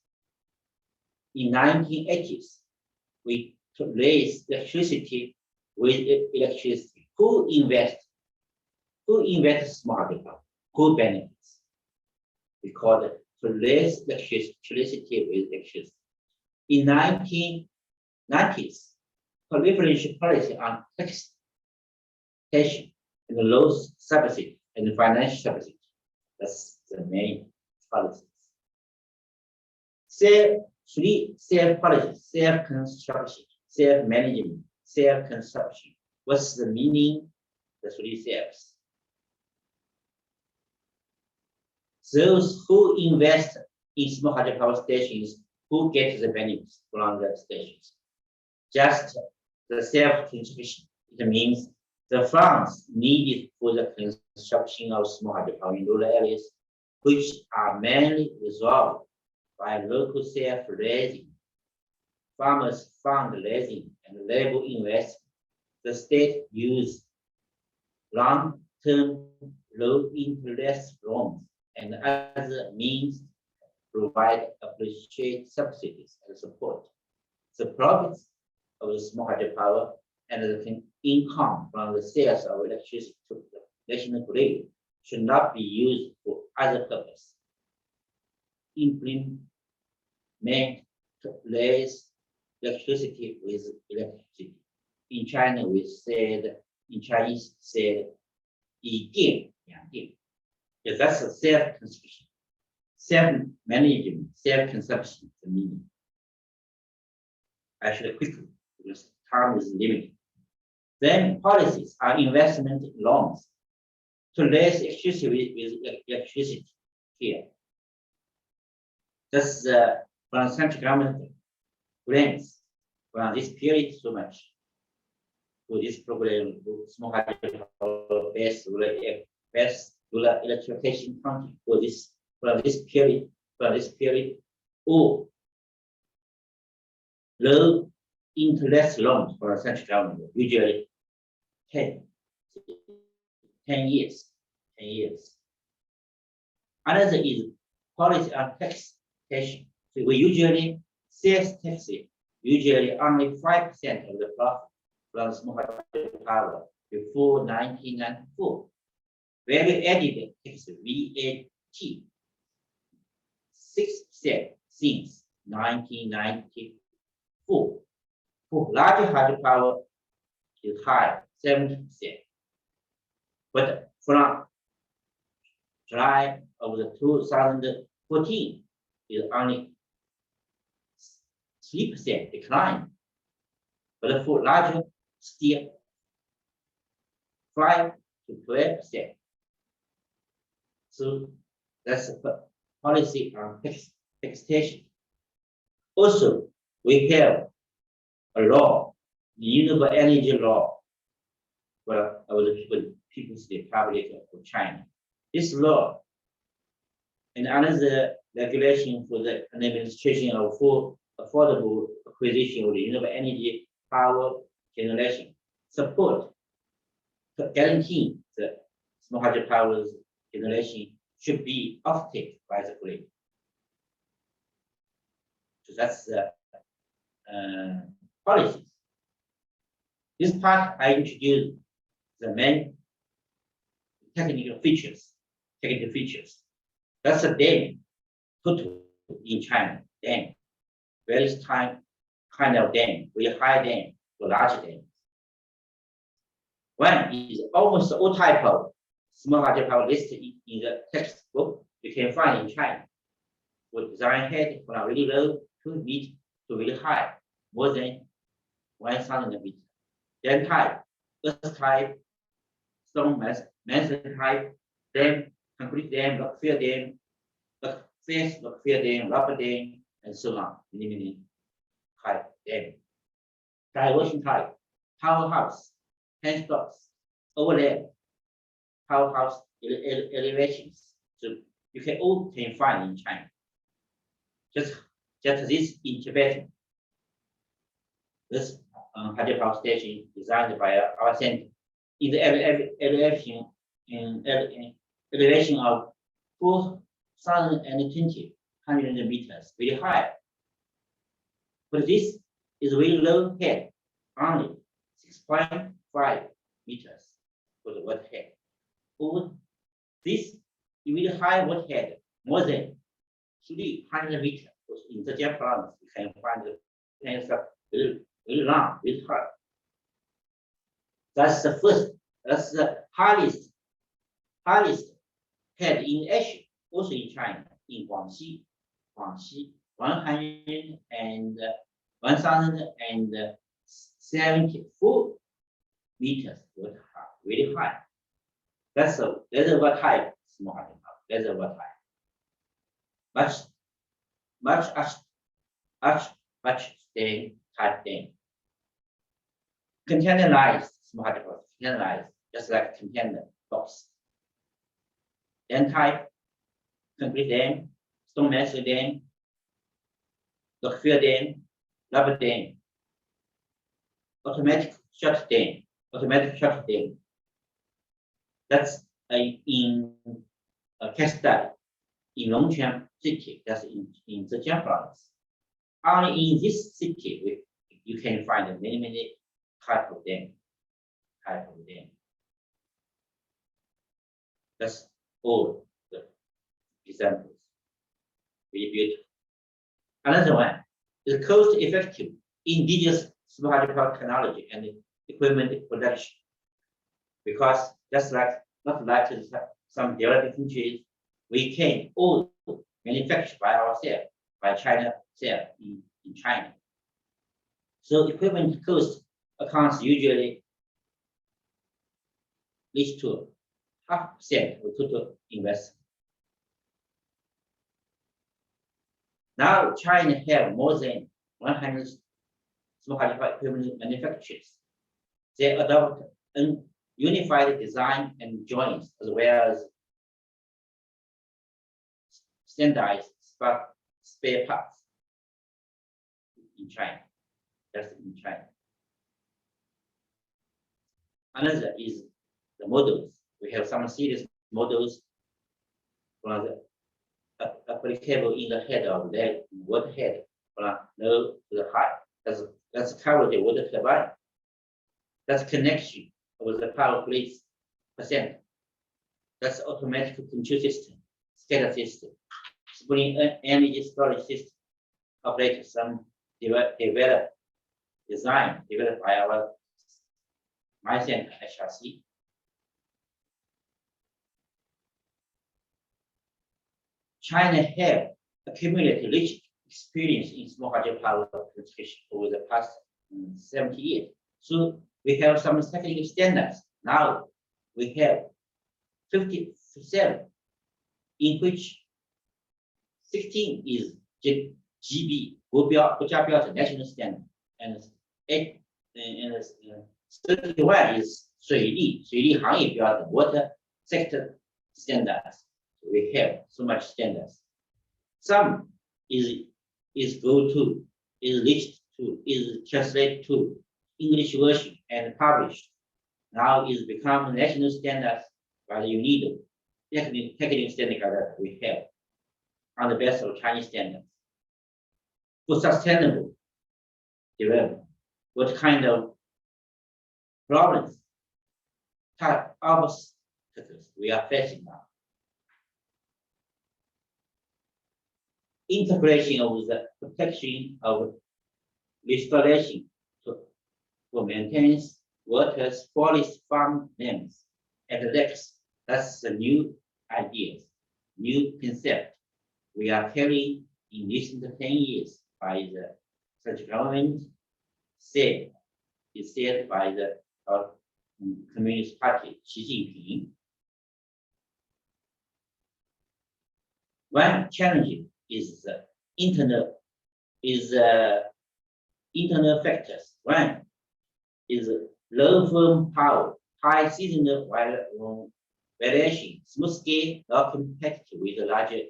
In 1980s, we raise electricity with electricity. Who invests small hydropower? Who benefits? We call it to raise electricity with electricity. In 1990s, proliferation policy on taxation and low subsidy and financial subsidy. That's the main policies. Three self policies: self-construction, self-management, self-consumption. What's the meaning? The 3 selves. Those who invest in small hydropower stations, who get the benefits from the stations? Just the self-consumption. It means the funds needed for the construction of small hydropower in rural areas, which are mainly resolved by local self-raising, farmers fundraising, and labor investment. The state use long-term low-interest loans and other means provide appreciate subsidies and support. The profits of the small hydropower and the income from the sales of electricity to the national grid should not be used for other purposes. Implement to raise electricity with electricity. In China, we said, in Chinese said, 以电养电. Yeah, that's a self-consumption, self-management, self-consumption, the meaning. Actually, quickly, because time is limited. Then policies are investment loans to raise electricity with electricity here. That's from central government grants from this period so much. For this program, small hydropower best rural electrification country for this from this period, or low interest loans for central government, usually 10 years. Another is policy on taxation. So we usually sales taxes usually only 5% of the profit from small hydropower before 1994. Value added tax VAT 6% since 1994. For large hydropower is high 70%. But from July of the 2014 is only 3% decline. But for larger still 5 to 12%. So that's the policy on taxation. Also, we have a law, the renewable energy law, for the People's Republic of China. This law and another regulation for the administration of full affordable acquisition of renewable energy power generation support guaranteeing the small hydropower generation should be offtake by the grid. So that's the policies. This part I introduced the main technical features. That's a dam put in China. Dam, various kind of dam, very high dam to large dam. One is almost all type of small hydropower listed in the textbook you can find in China. With design head from very low 2 meters to very high, more than 1,000 meters. Dam type, earth type, stone masonry type, dam, concrete dam, rock fill dam, rock fill dam, rubber dam, and so on. Many type dam. Diversion type, powerhouse, handstocks, overlap, powerhouse elevations. So you can all can find in China. Just this in Tibetan. This hydropower station designed by our center in the elevation of 4,020 meters, very high. But this is very low head, only 6.5 meters for the water head. Over this really high water head, more than 300 meters. In the Zhejiang province, you can find the cancer very long, very hard. That's the first, that's the highest head in Asia, also in China, in Guangxi, 1,074 meters water high, very high. That's a reservoir type small hydropower, reservoir type. Much staying type dam. Containerized small hydropower, containerized, just like container box. Dam type, concrete dam, stone masonry dam, rock fill dam, rubber dam, automatic shut dam. That's in a case study in Longquan city, that's in Zhejiang province. Only in this city, you can find many type of dam. That's all the examples. Very beautiful. Another one is cost-effective indigenous small hydropower technology and equipment production. Because just like not like some developing countries, we can all manufacture by ourselves, by China itself in China. So equipment cost accounts usually leads to 0.5% of total investment. Now China have more than 100 small hydropower equipment manufacturers. They adopt a unified design and joints as well as standardized spare parts in China. That's in China. Another is the models. We have some serious models from the applicable in the head of the water head from low to the high. That's covered the water turbine. That's connection with the power grid percent. That's automatic control system, SCADA system, spring energy storage system, operated some developed by our myself HRC. China have accumulated rich experience in small hydropower electrification over the past 70 years. So we have some technical standards. Now we have 57, in which 16 is GB 国家标准 national standard, and 31 is 水利行业标准 water sector standards. We have so much standards. Some is go to, is reached to, is translated to English version and published. Now is become national standards by the UNIDO, technical standard that we have on the base of Chinese standards. For sustainable development, what kind of problems, obstacles we are facing now? Integration of the protection of restoration for maintenance, waters, forest, farm lands, and lakes. That's the new ideas, new concept we are carrying in recent 10 years by the French government, said by the Communist Party, Xi Jinping. One challenge is internal factors. One is low firm power, high seasonal variation, small scale, not competitive with the larger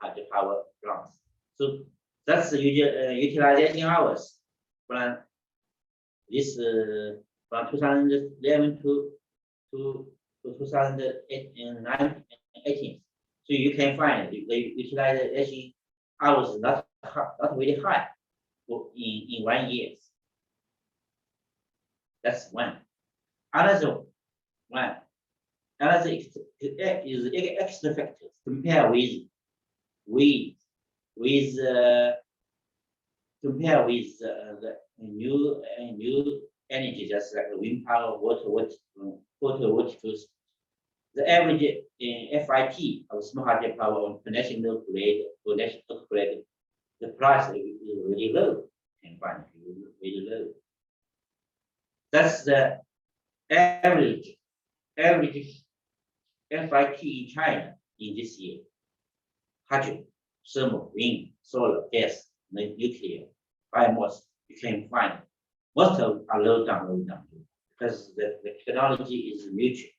hydropower plants. So that's the utilization hours from this from 2011 to 2018. So you can find the utilization hours not very high in 1 year. That's one. Another is extra factors compare with the new energy, just like wind power, photovoltaics. The average FIT of small hydropower on national grid, the price is really low. And find really low. That's the average FIT in China in this year. Hydro, thermal, wind, solar, gas, nuclear, biomass, you can find. Most of are low down, because the technology is mutual,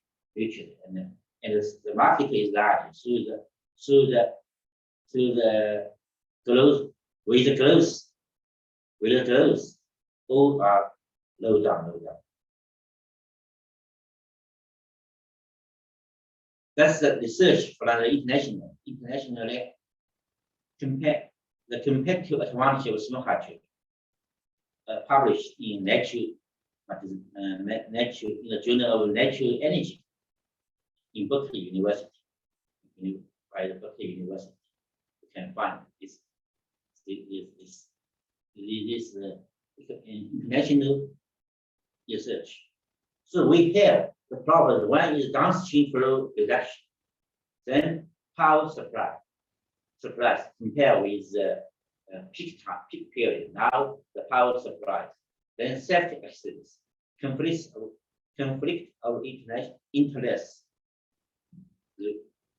and the market is large. So the growth, with the growth, all are low down. That's the research from the internationally compare the competitive advantage of small hydro, published in Nature, in the Journal of Natural Energy in Berkeley University, by the Berkeley University. You can find this international research. So we have the problem. One is downstream flow reduction, then power supply compare with the peak period. Now the power supply, then safety accidents, conflict of interest.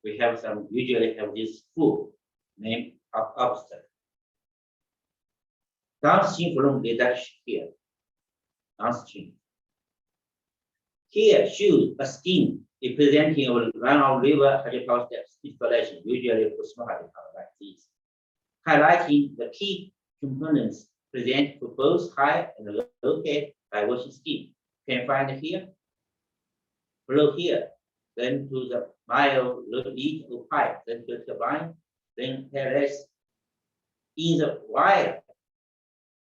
We have usually have this full name of obstacle. Downstream flow reduction here. Downstream. Here shows a scheme representing a run-of-river hydropower steps installation, usually for small hydropower like this, highlighting the key components present for both high and low head diversion scheme. You can find here, flow here, then to the mile lead of pipe, then to the turbine, then there's in the wire,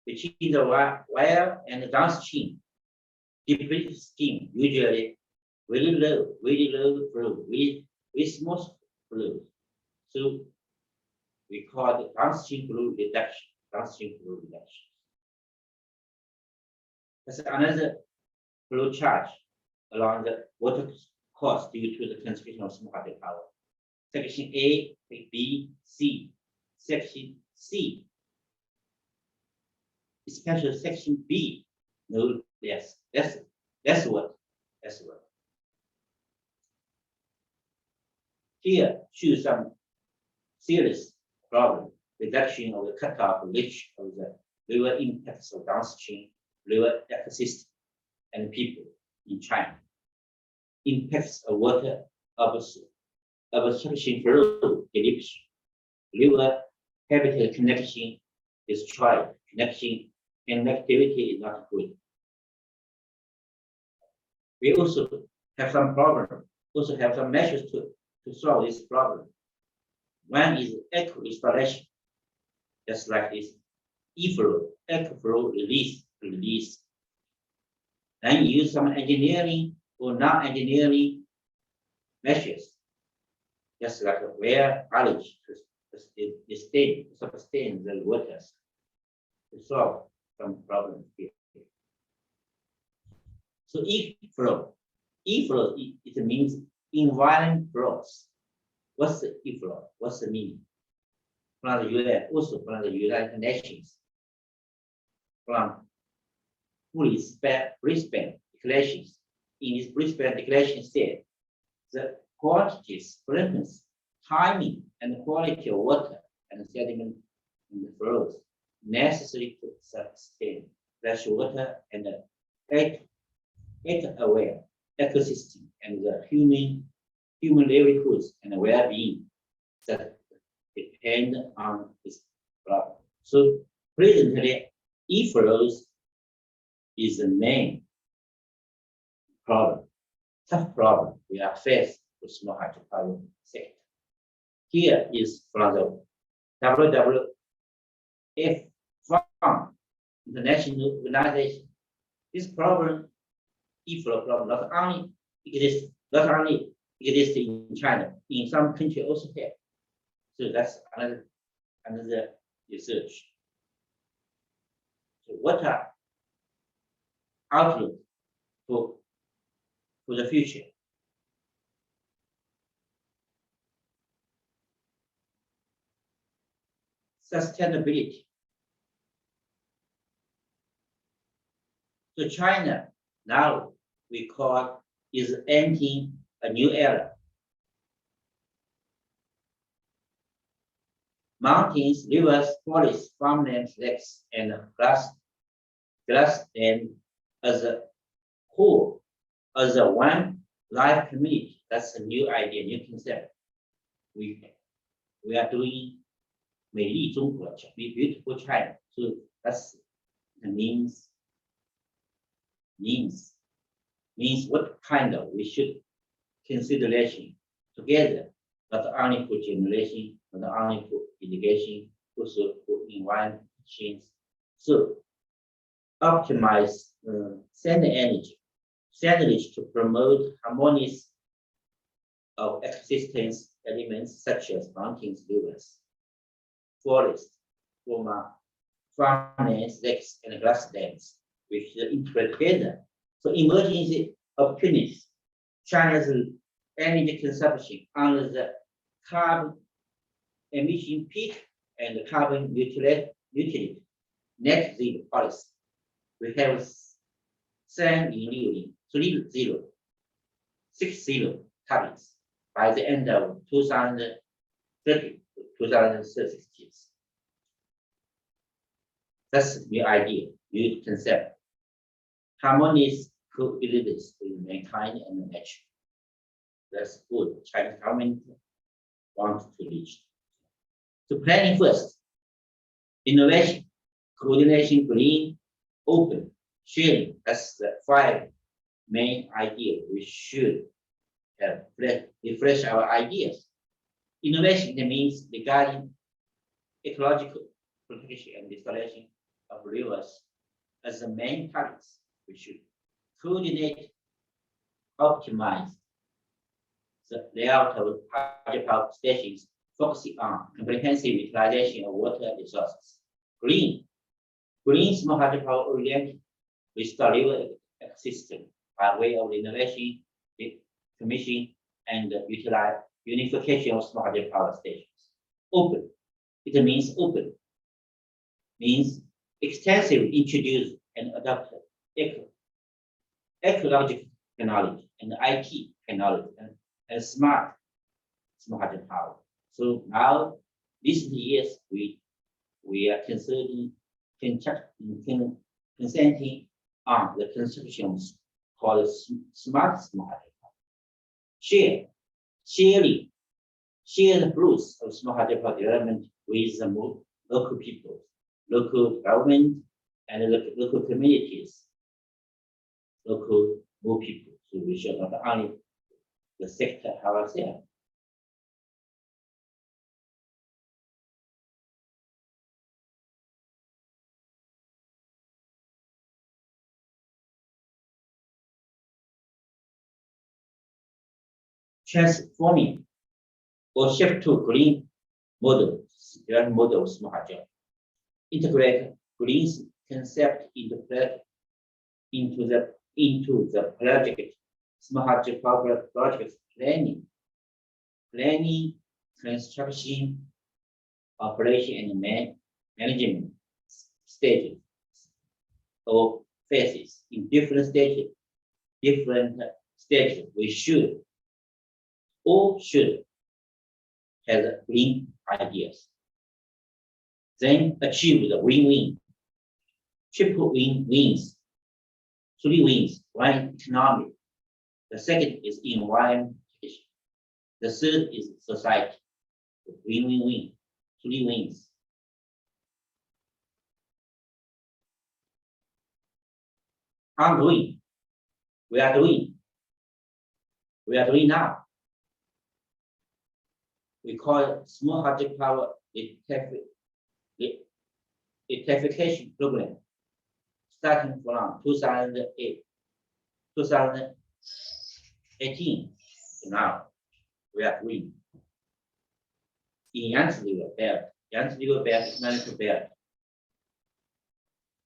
between the wire and the downstream, depleted stream, usually very low flow, very small flow. So we call it downstream flow reduction, That's another flow charge along the water course due to the transmission of small hydropower. Section A, B, C. Section C, especially section B, no less. That's what. Here shows some serious problem. Reduction of the cutoff reach of the lower impacts of downstream, lower ecosystem and people in China. Impacts of water obstruction flow depletion, lower habitat connection destroyed, connectivity is not good. We also have some measures to solve this problem. One is eco restoration, just like this eco flow release. Then use some engineering or non-engineering measures, just like where knowledge to sustain the waters to solve some problems here. So E-flow, it means environment flows. What's the E-flow? What's the meaning? From the UN, also from the United Nations, from Brisbane declarations. In this Brisbane declaration said the quantities, frequency, timing, and quality of water and sediment in the flows necessary to sustain fresh water and aware ecosystem and the human livelihoods and well-being that depend on this problem. So presently, E-flows is the main problem, tough problem we are faced with small hydropower sector. Here is from the WWF Fund, International Organization. This problem, E-flow problem, not only exists in China, in some countries also have. So that's another research. So what are outlook for the future? Sustainability. So China now we call is entering a new era. Mountains, rivers, forests, farmlands, lakes, and grassland as a whole, as a one life community. That's a new idea, new concept. We are doing 美丽中国, beautiful China. So that's the means what kind of we should consideration together, not only for generation, not only for irrigation, also for environment change. So optimize sand energy to promote harmonious of existence elements such as mountains, rivers, forests, farmlands, lakes, and grasslands, which integrate together. So emergency opportunities. China's energy consumption under the carbon emission peak and the carbon neutrality net zero policy. We have 60 targets by the end of 2030 to 2030. That's the new idea, new concept. Harmonious coexistence with mankind and nature. That's good. Chinese government wants to reach. So planning first. Innovation, coordination, green, open, sharing. That's the 5 main ideas we should have refresh our ideas. Innovation means regarding ecological protection and restoration of rivers as the main targets. We should coordinate, optimize the layout of hydropower stations, focusing on comprehensive utilization of water resources. Green small hydropower oriented restore river ecosystem by way of innovation, commission, and unification of small hydropower stations. Open, it means open, means extensively introduce and adopt ecological technology and IT technology and smart hydropower. So now, recent years, we are considering consenting on the constructions called smart hydropower. Share the fruits of smart hydropower development with the local people, local government, and local communities, local more people. So we should not only the sector ourselves. Transforming or shift to green model, of smart hydro. Integrate green concept into the project smart hydropower project planning, construction, operation, and management stages or phases in different stages. We should have green ideas. Then achieve the win-win, triple wins, 3 wins, 1 economic. The second is environment. The third is society. Win-win-win, 3 wins. Ongoing. We are doing now. We call it small hydropower electrification program, starting from 2018 to now. We are doing in Yangtze River Belt. Yangtze River Belt is managed belt.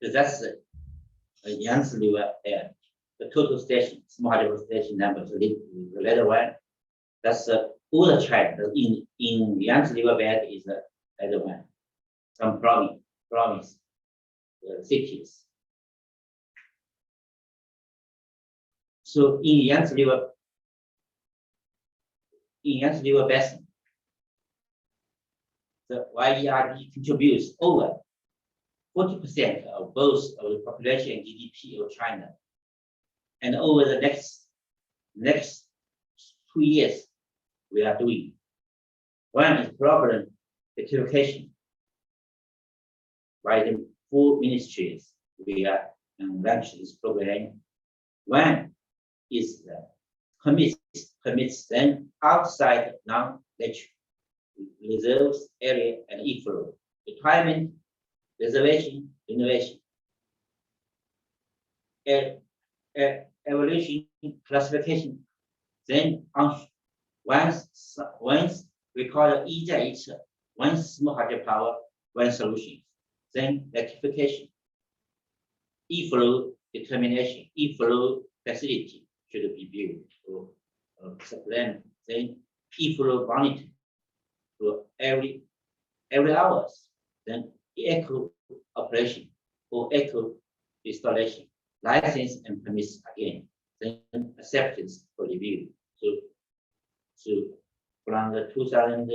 So that's the Yangtze River Belt. The total station, small hydro station number, the letter 1. That's all the China in Yangtze River Belt is the letter 1. Some province cities. So in Yangtze River basin, the YERD contributes over 40% of both of the population and GDP of China. And over the next 2 years, we are doing. One is problem electrification. By the 4 ministries, we are launched this program. One is permits them outside non-electric reserves area and e-flow. Requirement, reservation, innovation. Evaluation, classification. Then once we call it 一加一策, 1 small hydropower, 1 solution. Then electrification. E-flow determination, e-flow facility should be built or supplement. Then e-flow monitoring for every hours. Then eco operation or eco installation, license and permits again. Then acceptance for review. So from the 2000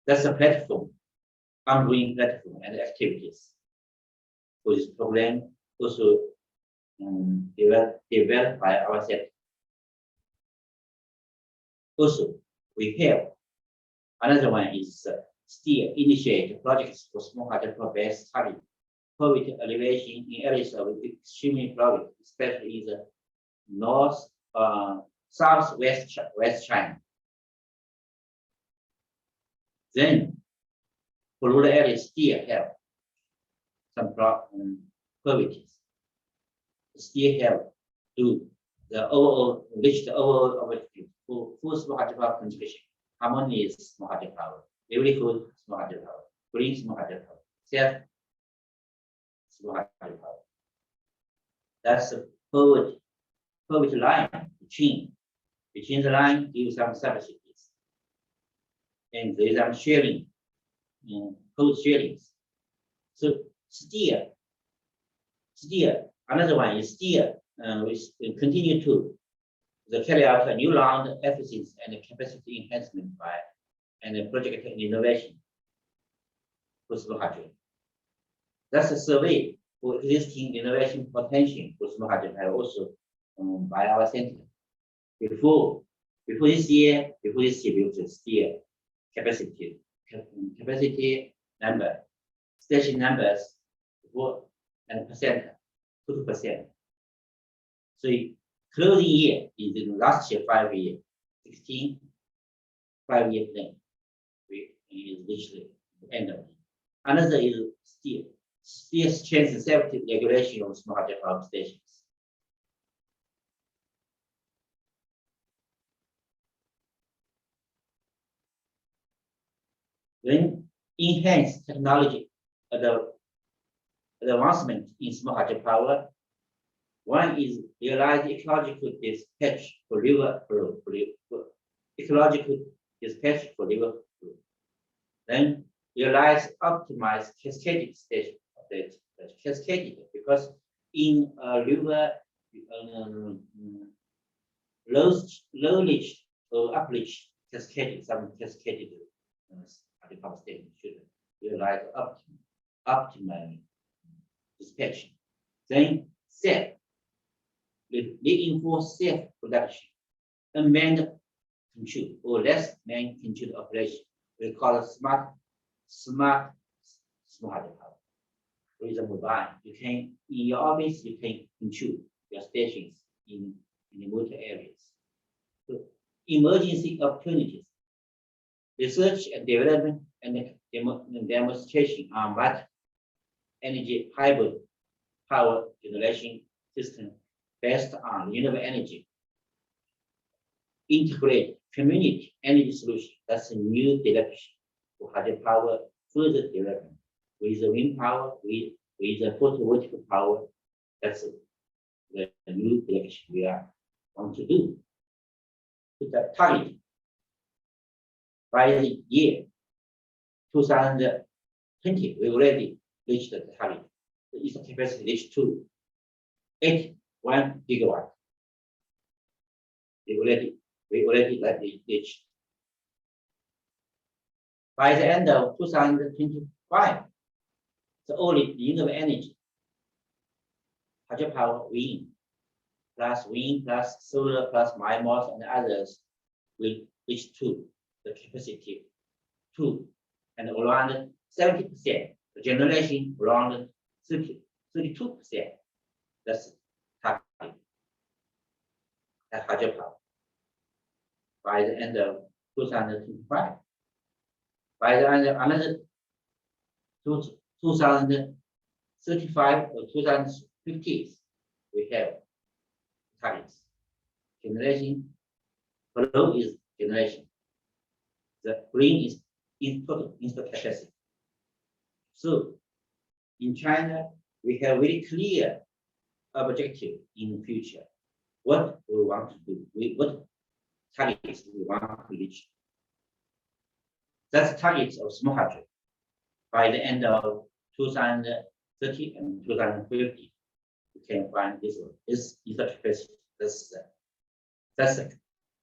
that's a platform, ongoing platform and activities for this program, also developed by ourselves. Also, we have another one is still initiate projects for small hydropower based study poverty elevation in areas of extremely poverty, especially in the north, southwest West China. Then, for rural areas still have some poverty, still have to the overall reach the overall objective for full smart hydropower penetration, harmonious smart hydropower, livelihood smart hydropower, green smart hydropower, self smart hydropower. That's the poverty line between the line give some subsidies, and there is some sharing, post sharings. So still another one is still we continue to carry out a new round of efficiency and capacity enhancement by and project innovation for smart hydro. That's a survey for existing innovation potential for smart hydro also by our center. Before this year, we will still capacity number, station numbers, 4% and 2%. So closing year is in last year 5 year, 16 5-year plan. We reached the end of it. Another is still strength and safety regulation of smart hydropower stations. Then enhance technology advancement in smart hydropower. One is realize ecological dispatch for river flow. Ecological dispatch for river flow. Then realize optimized cascading station. Cascading because in a river low reach or up reach cascading, some cascaded hydropower station should realize optimal dispatch. Then safe, reinforce safe production, unmanned control or less man controlled operation. We call it smart hydropower. For example, you can in your office you can control your stations in remote areas. So emergency opportunities, research and development and demonstration on what energy hybrid power generation system based on renewable energy. Integrate community energy solution. That's a new direction for hydropower further development with the wind power, with the photovoltaic power. That's the new direction we want to do. With the target by the year 2020, we already reached the target. The installed capacity reached to 81 gigawatt. We already reached. By the end of 2025, the only renewable energy, hydropower, wind plus solar plus MIMOS and others will reach to the capacity 2 and around 70%. The generation around 32%. That's target. That hydropower. By the end of 2025. By the end of another 2035 or 2050, we have targets. Generation below is generation. The green is in total installed capacity. So in China, we have very clear objective in the future. What we want to do, what targets we want to reach. That's targets of smart hydro. By the end of 2030 and 2050, we can find this one. This is the capacity. That's the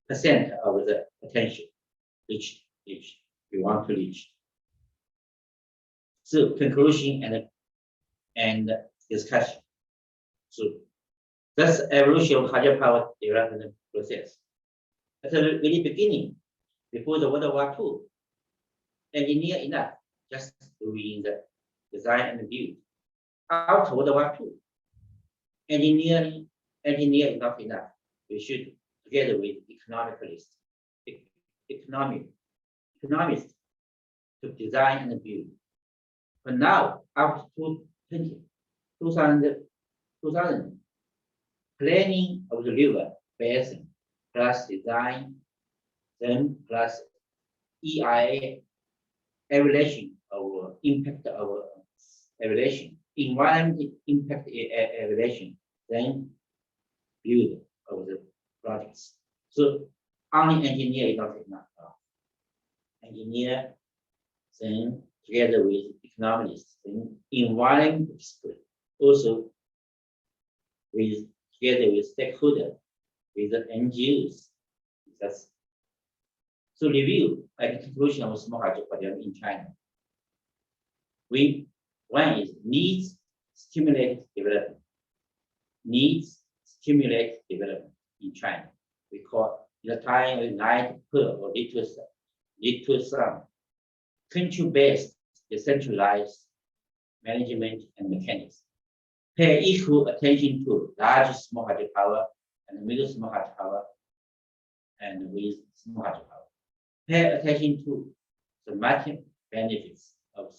percent of the potential reach we want to reach. So conclusion and discussion. So that's the evolution of hydropower development process. At the very beginning, before the World War II, engineer enough just doing the design and build. after World War II, engineer is not enough. We should, together with economists, to design and build. But now, after 2000, planning of the river basin plus design, then plus EIA evaluation of impact of evaluation, environment impact evaluation, then build of the projects. So only engineer is not enough. Engineer, then together with economists, then environment expert, also together with stakeholders, with the NGOs. That's so review at the conclusion of small hydro project in China. One is needs stimulate development. Needs stimulate development in China. We call the time of night pearl or little sun. Country-based decentralized management and mechanics. Pay equal attention to large small hydropower and middle small hydropower and with small hydropower. Pay attention to the market benefits of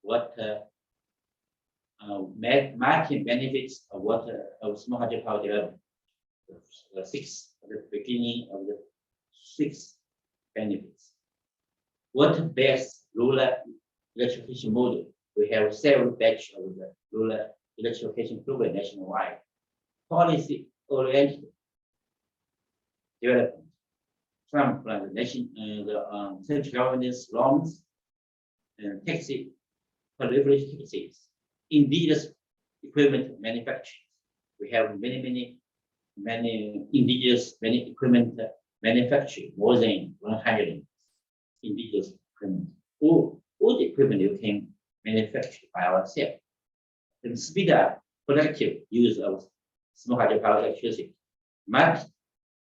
water, market benefits of water of small hydropower development. The beginning of the 6 benefits. Water-based rural electrification model. We have several batches of the rural electrification program nationwide. Policy-oriented development. Some from the nation, the central government's loans and taxi, privilege taxes, indigenous equipment manufacturers. We have many indigenous equipment manufacturing, more than 100 indigenous equipment. All the equipment you can manufacture by ourselves. And speed up productive use of small hydropower electricity. Market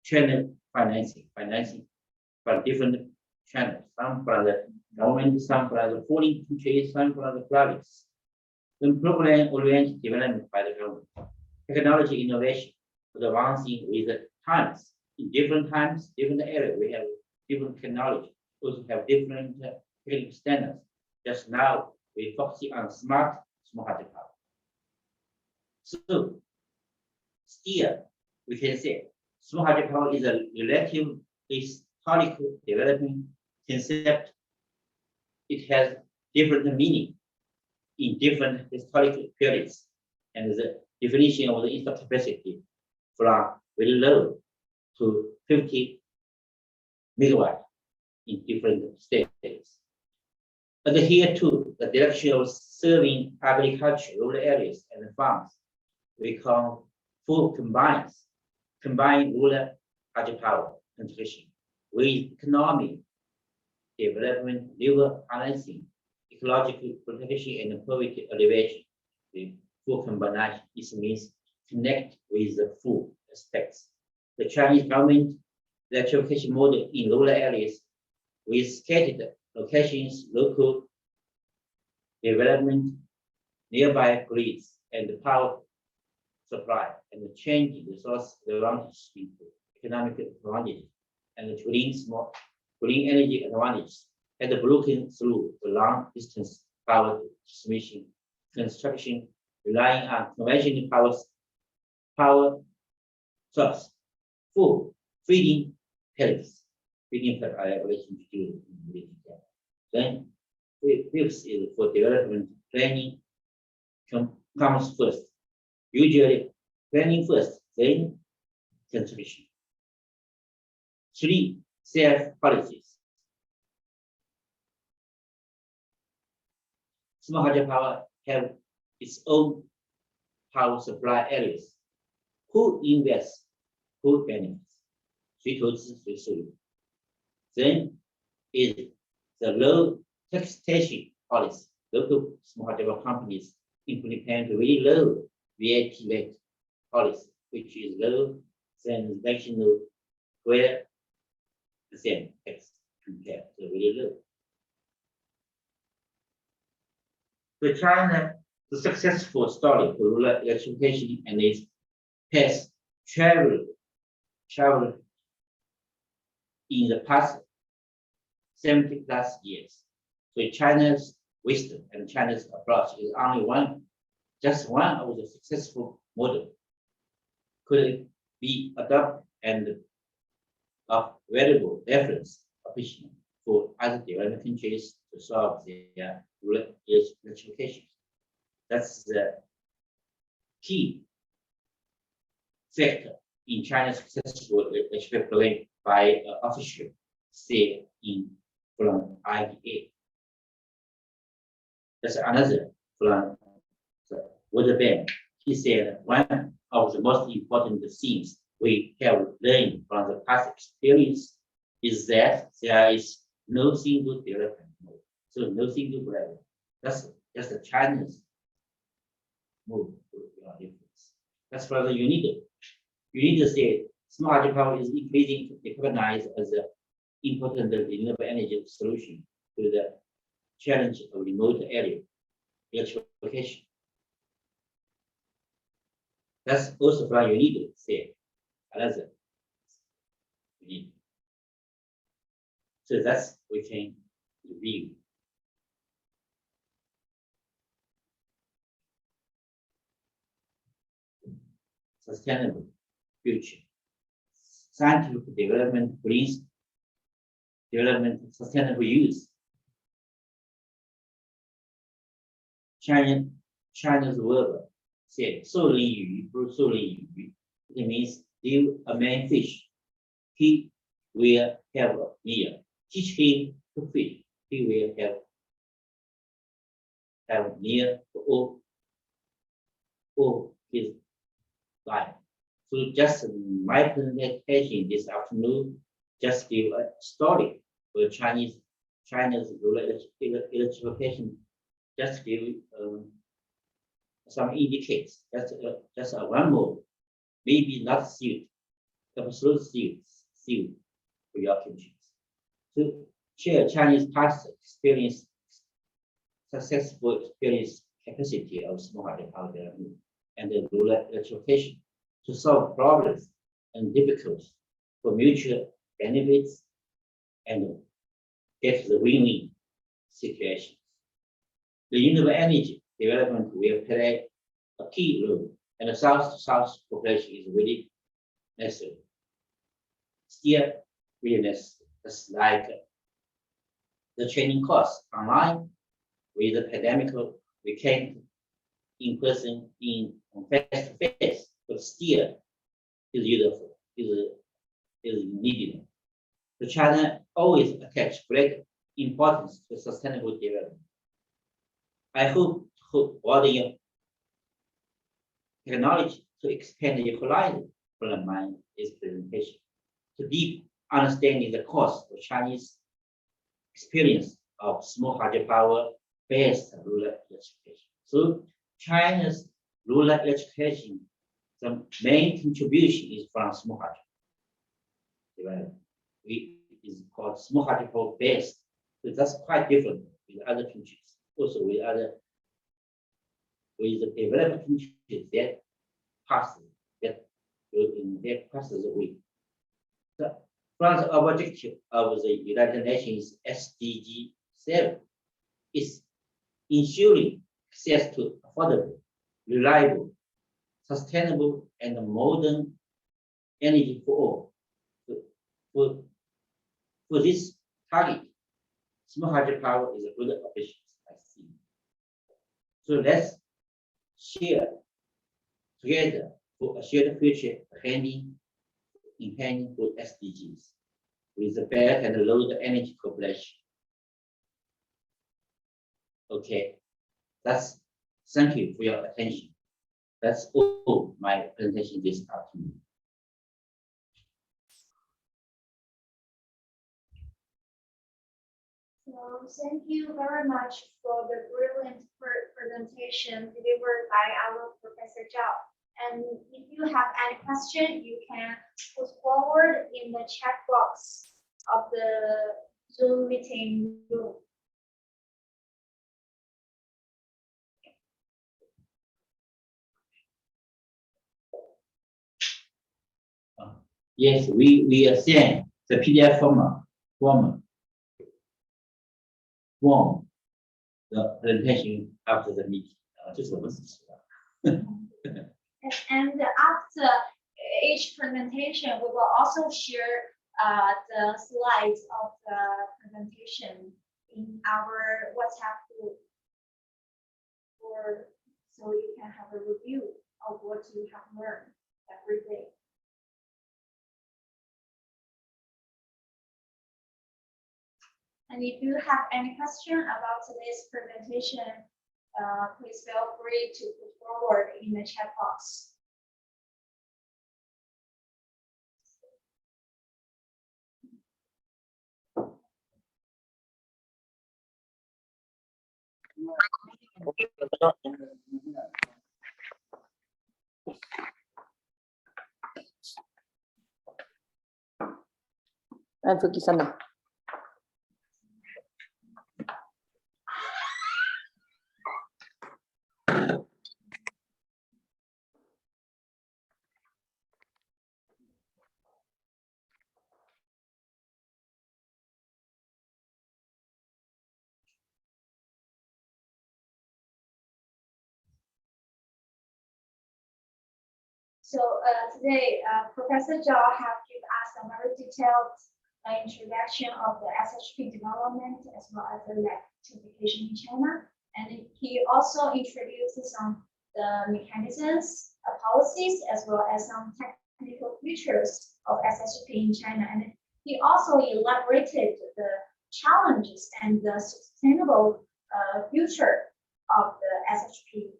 channel financing from different channels, some from the government, some from the foreign countries, some from the province. Then program-oriented development by the government. Technology innovation, advancing with the times. In different times, different areas, we have different technology. Also have different technical standards. Just now, we focusing on small hydropower. So, still, we can say small hydropower is a relative historical development concept. It has different meaning in different historical periods, and the definition of the install capacity from very low to 50 megawatt in different states. Adhere to the direction of serving agriculture, rural areas, and farms. We call full combined rural hydropower integration with economic development, river balancing, ecological protection, and poverty alleviation. The full combination, this means connect with the full aspects. The Chinese government electrification model in rural areas with scattered locations, local development, nearby grids, and power supply, and changing the source advantage into economic advantage, and green energy advantage, and broken through the long distance power transmission construction, relying on conventional power source, full feeding pellets. Feeding pellets I already introduced in the detail. Then fifth is for development planning comes first. Usually planning first, then construction. 3. Self-policies. Small hydropower have its own power supply areas. Who invests? Who benefits? 3 towards 3. Then is the low taxation policy. Local small hydropower companies implement very low VAT rate policy, which is lower than national 12% tax compared to very low. The China the successful story for rural electrification and its path traveled in the past 70 plus years. So China's wisdom and China's approach is only just one of the successful models. Could it be adopted and of valuable reference option for other developing countries to solve their rural electrification? That's the key factor in China's successful electrification by official say from IDA. That's another from the World Bank. He said one of the most important things we have learned from the past experience is that there is no single development mode. So no single level. That's just China's move to difference. That's why you need to say smart hydropower is increasing to recognize as an important renewable energy solution to the challenge of remote area electrification. That's also why you need to say another. So that's we can review. Sustainable future. Scientific development brings development sustainable use. China's word said 受力鱼 不是受力鱼 It means give a man fish. He will have a meal. Teach him to fish. He will have meal for all his life. So just my presentation this afternoon just give a story for China's rural electrification. Just give some indicators. Just one more, maybe not suit, absolute suit for your countries. To share Chinese past experience, successful experience capacity of small hydropower development and the rural electrification to solve problems and difficulties for mutual benefits and get the win-win situations. The renewable energy development will play a key role, and the South-to-South cooperation is really necessary. Still, really necessary. Just like the training course online with the pandemic, we can't in person in face to face, but still is useful, is needed. The China always attach great importance to sustainable development. I hope to broaden technology to expand your horizon from my presentation to deep understanding the cost of Chinese experience of small hydropower based rural electrification. So China's rural electrification, the main contribution is from small hydro. It is called small hydropower based. So that's quite different with other countries. Also with the developed countries that passes the way. So from the objective of the United Nations SDG 7 is ensuring access to affordable, reliable, sustainable, and modern energy for all. For this target, small hydropower is a good option, I see. So let's share together for a shared future hand in hand with SDGs, with the best and low energy cooperation. Okay, thank you for your attention. That's all my presentation this afternoon. So thank you very much for the brilliant presentation delivered by our Professor Zhao. And if you have any question, you can put forward in the chat box of the Zoom meeting room. Yes, we send the PDF form the presentation after the meeting. 这是我们指的。 And after each presentation, we will also share the slides of the presentation in our WhatsApp group, so you can have a review of what you have learned every day. And if you have any question about today's presentation, please feel free to put forward in the chat box. Pergi sana. So today, Professor Zhao has given us a very detailed introduction of the SHP development as well as the electrification in China. And he also introduces some the mechanisms, policies, as well as some technical features of SHP in China. And he also elaborated the challenges and the sustainable future of the SHP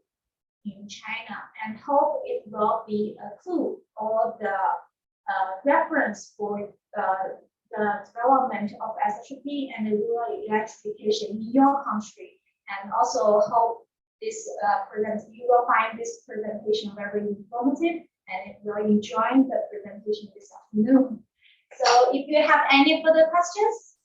in China, and hope it will be a clue or the reference for the development of SHP and the rural electrification in your country. And also hope this you will find this presentation very informative and you will enjoy the presentation this afternoon. So if you have any further questions,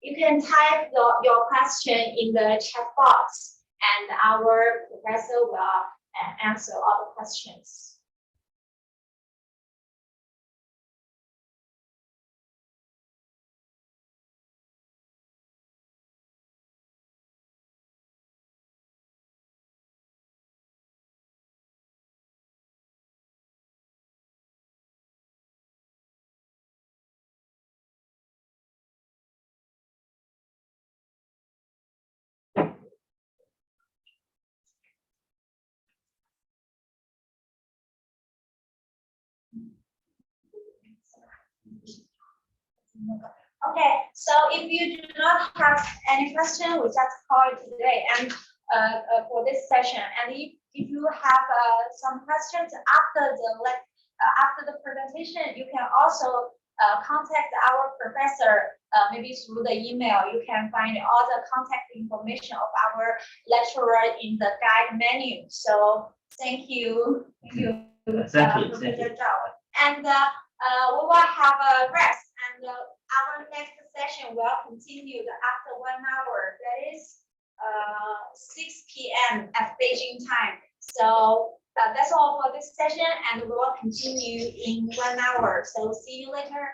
you can type your question in the chat box and our professor will answer all the questions. Okay, so if you do not have any question, we just call it today and for this session. And if you have some questions after the presentation, you can also contact our professor maybe through the email. You can find all the contact information of our lecturer in the guide menu. So thank you. Thank you. Professor Zhao. And we will have a rest, and our next session will continue after 1 hour. That is 6 p.m. at Beijing time. So that's all for this session, and we will continue in 1 hour. So see you later.